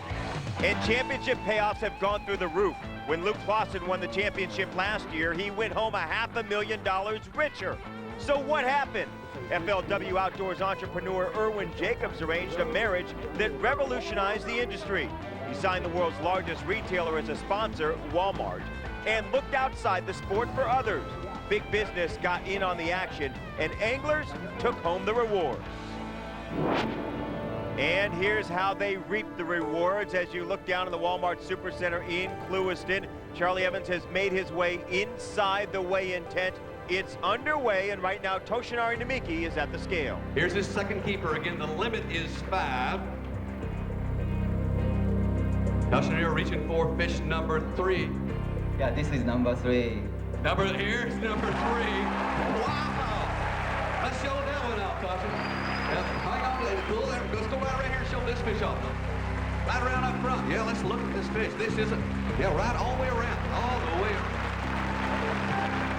And championship payoffs have gone through the roof. When Luke Clausen won the championship last year, he went home $500,000 richer. So what happened? FLW Outdoors entrepreneur Irwin Jacobs arranged a marriage that revolutionized the industry. He signed the world's largest retailer as a sponsor, Walmart, and looked outside the sport for others. Big business got in on the action, and anglers took home the rewards. And here's how they reap the rewards as you look down in the Walmart Supercenter in Clewiston. Charlie Evans has made his way inside the weigh-in tent. It's underway, and right now Toshinari Namiki is at the scale. Here's his second keeper. Again, the limit is 5. Toshinari reaching for fish number 3. Yeah, this is number 3. Here's number 3. Wow! Let's show that one out, Toshin. Yep, hang on, pull there. Let's go right here and show this fish off. Right around up front. Yeah, let's look at this fish. This isn't, yeah, right all the way around. All the way around.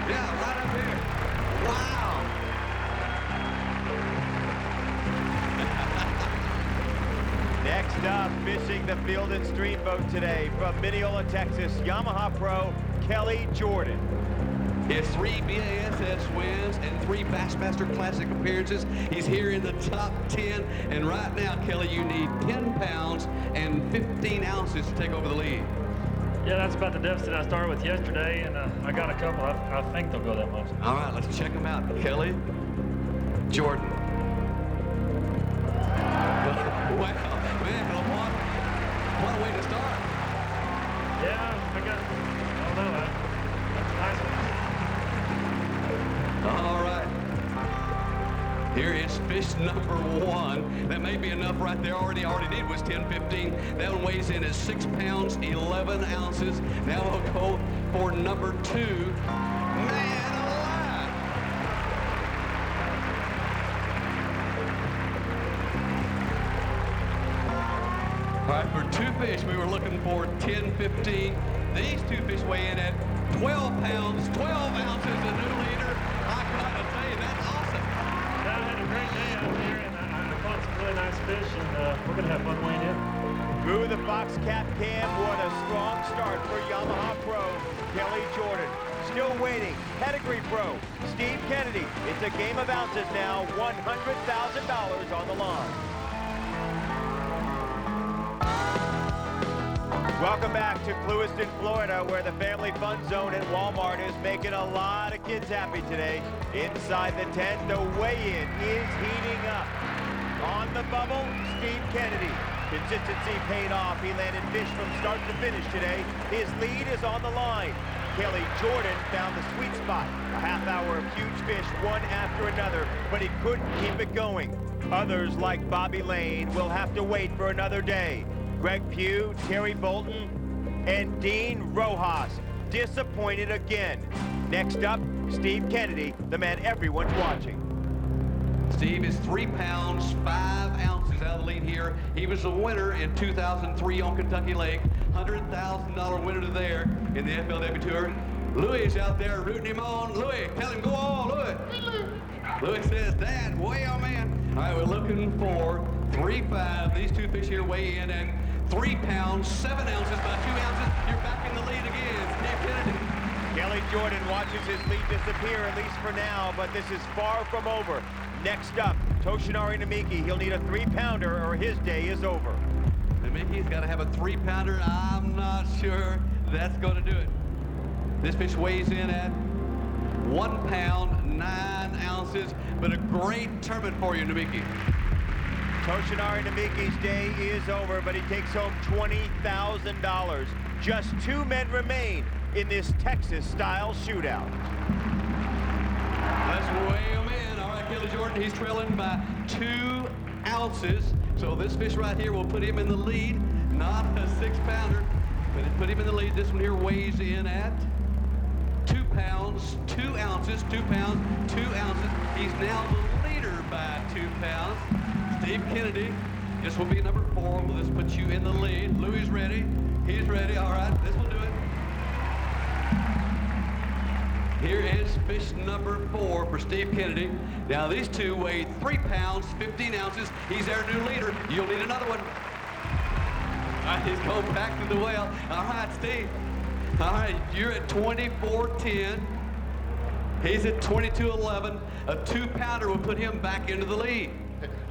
Yeah, right up here. Wow! Next up, fishing the Field and Stream boat today from Mineola, Texas, Yamaha Pro, Kelly Jordan. He has 3 BASS wins and 3 Bassmaster Classic appearances. He's here in the top 10, and right now, Kelly, you need 10 pounds and 15 ounces to take over the lead. Yeah, that's about the deficit I started with yesterday, and I got a couple. I think they'll go that much. All right, let's check them out. Kelly, Jordan. Wow, man, what a way to start. Yeah, I don't know. That's a nice one. All right. Here is fish number 1. That may be enough right there. All he did was 10-15. That one weighs in at 6 pounds, 11 ounces. Now we'll go for number 2. Man alive! All right, for 2 fish, we were looking for 10-15. These 2 fish weigh in at 12 pounds, 12 ounces, a new leader. I gotta tell you, that's awesome. I had a great day out here, and I caught some really nice fish, and we're gonna have fun weighing in. Through the Fox Cap Cam, what a strong start for Yamaha Pro Kelly Jordan. Still waiting, Pedigree Pro Steve Kennedy. It's a game of ounces now, $100,000 on the line. Welcome back to Clewiston, Florida, where the Family Fun Zone at Walmart is making a lot of kids happy today. Inside the tent, the weigh-in is heating up. On the bubble, Steve Kennedy. Consistency paid off. He landed fish from start to finish today. His lead is on the line. Kelly Jordan found the sweet spot. A half hour of huge fish, one after another, but he couldn't keep it going. Others, like Bobby Lane, will have to wait for another day. Greg Pugh, Terry Bolton, and Dean Rojas disappointed again. Next up, Steve Kennedy, the man everyone's watching. Steve is 3 pounds, 5 ounces out of the lead here. He was the winner in 2003 on Kentucky Lake. $100,000 winner there in the FLW Tour. Louis is out there rooting him on. Louis, tell him, go on, Louis. Louis says, Dad, way on, man. All right, we're looking for 3.5. These 2 fish here weigh in at 3 pounds, 7 ounces, by 2 ounces. You're back in the lead again, Steve Kennedy. Kelly Jordan watches his lead disappear, at least for now, but this is far from over. Next up, Toshinari Namiki. He'll need a 3-pounder or his day is over. Namiki's got to have a 3-pounder. I'm not sure that's going to do it. This fish weighs in at 1 pound, 9 ounces, but a great tournament for you, Namiki. Toshinari Namiki's day is over, but he takes home $20,000. Just 2 men remain in this Texas-style shootout. Let's weigh him in. All right, Kelly Jordan, he's trailing by 2 ounces. So this fish right here will put him in the lead. Not a 6-pounder, but it put him in the lead. This one here weighs in at 2 pounds, 2 ounces, 2 pounds, 2 ounces. He's now the leader by 2 pounds. Steve Kennedy, this will be number 4. Will this put you in the lead? Louis ready. He's ready. All right, this will do it. Here is fish number 4 for Steve Kennedy. Now these 2 weigh 3 pounds, 15 ounces. He's our new leader. You'll need another one. All right, he's going back to the well. All right, Steve. All right, you're at 24.10. He's at 22.11. A 2-pounder will put him back into the lead.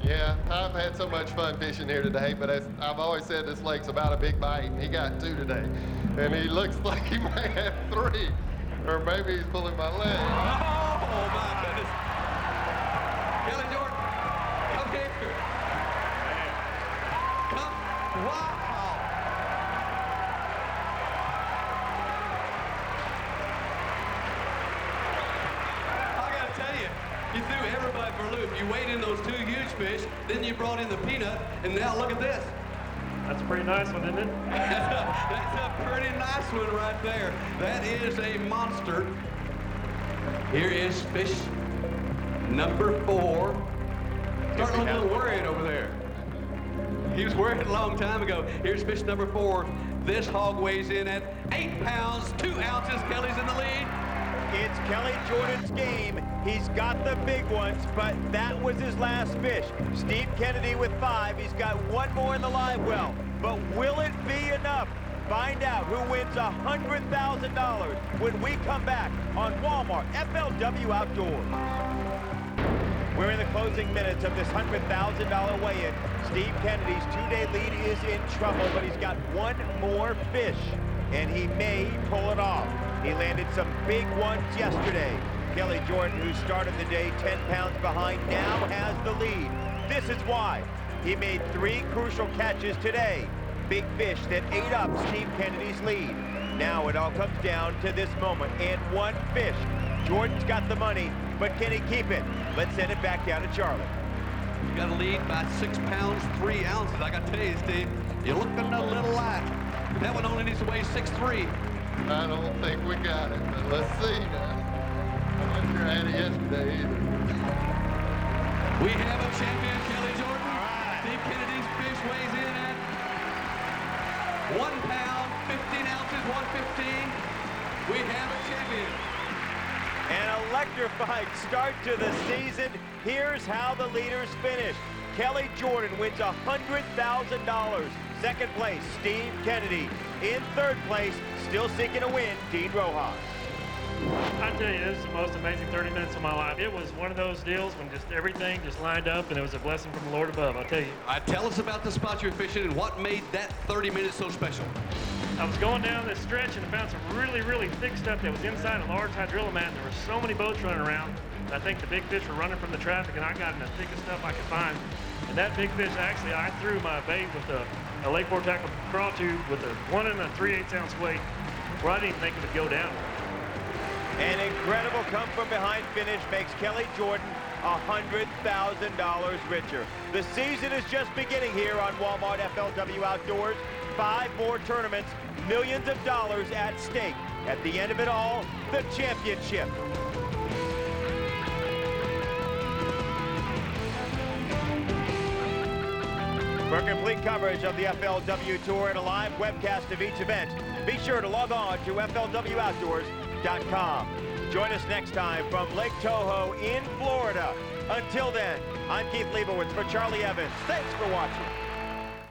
Yeah, I've had so much fun fishing here today, but as I've always said, this lake's about a big bite, and he got 2 today. And he looks like he may have 3, or maybe he's pulling my leg. Oh, my goodness. Kelly Jordan, come here. Come. Wow. I got to tell you, you threw everybody for a loop. You weighed in those 2 huge fish, then you brought in the peanut, and now look at this. That's a pretty nice one, isn't it? That's a pretty nice one right there. That is a monster. Here is fish number 4. Starting to look a little worried over there. He was worried a long time ago. Here's fish number 4. This hog weighs in at 8 pounds, 2 ounces. Kelly's in the lead. It's Kelly Jordan's game. He's got the big ones, but that was his last fish. Steve Kennedy with 5. He's got 1 more in the live well. But will it be enough? Find out who wins $100,000 when we come back on Walmart FLW Outdoors. We're in the closing minutes of this $100,000 weigh-in. Steve Kennedy's two-day lead is in trouble, but he's got one more fish, and he may pull it off. He landed some big ones yesterday. Kelly Jordan, who started the day 10 pounds behind, now has the lead. This is why. He made 3 crucial catches today. Big fish that ate up Steve Kennedy's lead. Now it all comes down to this moment and one fish. Jordan's got the money, but can he keep it? Let's send it back down to Charlie. You got a lead by 6 pounds, 3 ounces. I got to tell you, Steve, you're looking a little light. That one only needs to weigh 6'3". I don't think we got it, but let's see now. I wasn't sure I had it yesterday either. We have a champion, Kelly Jordan. All right. Steve Kennedy's fish weighs in at 1 pound, 15 ounces, 115. We have a champion. An electrified start to the season. Here's how the leaders finished. Kelly Jordan wins $100,000. Second place, Steve Kennedy. In third place, still seeking a win, Dean Rojas. I tell you, this is the most amazing 30 minutes of my life. It was one of those deals when just everything just lined up, and it was a blessing from the Lord above, I'll tell you. Tell us about the spot you're fishing and what made that 30 minutes so special. I was going down this stretch and I found some really, really thick stuff that was inside a large hydrilla mat, and there were so many boats running around. I think the big fish were running from the traffic, and I got in the thickest stuff I could find. And that big fish, actually, I threw my bait with a Lake Okeechobee tackle crawl tube with a 1 3/8 ounce weight, where I didn't even think it would go down. An incredible come-from-behind finish makes Kelly Jordan $100,000 richer. The season is just beginning here on Walmart FLW Outdoors. 5 more tournaments, millions of dollars at stake. At the end of it all, the championship. For complete coverage of the FLW Tour and a live webcast of each event, be sure to log on to FLWOutdoors.com. Join us next time from Lake Toho in Florida. Until then, I'm Keith Leibowitz for Charlie Evans. Thanks for watching.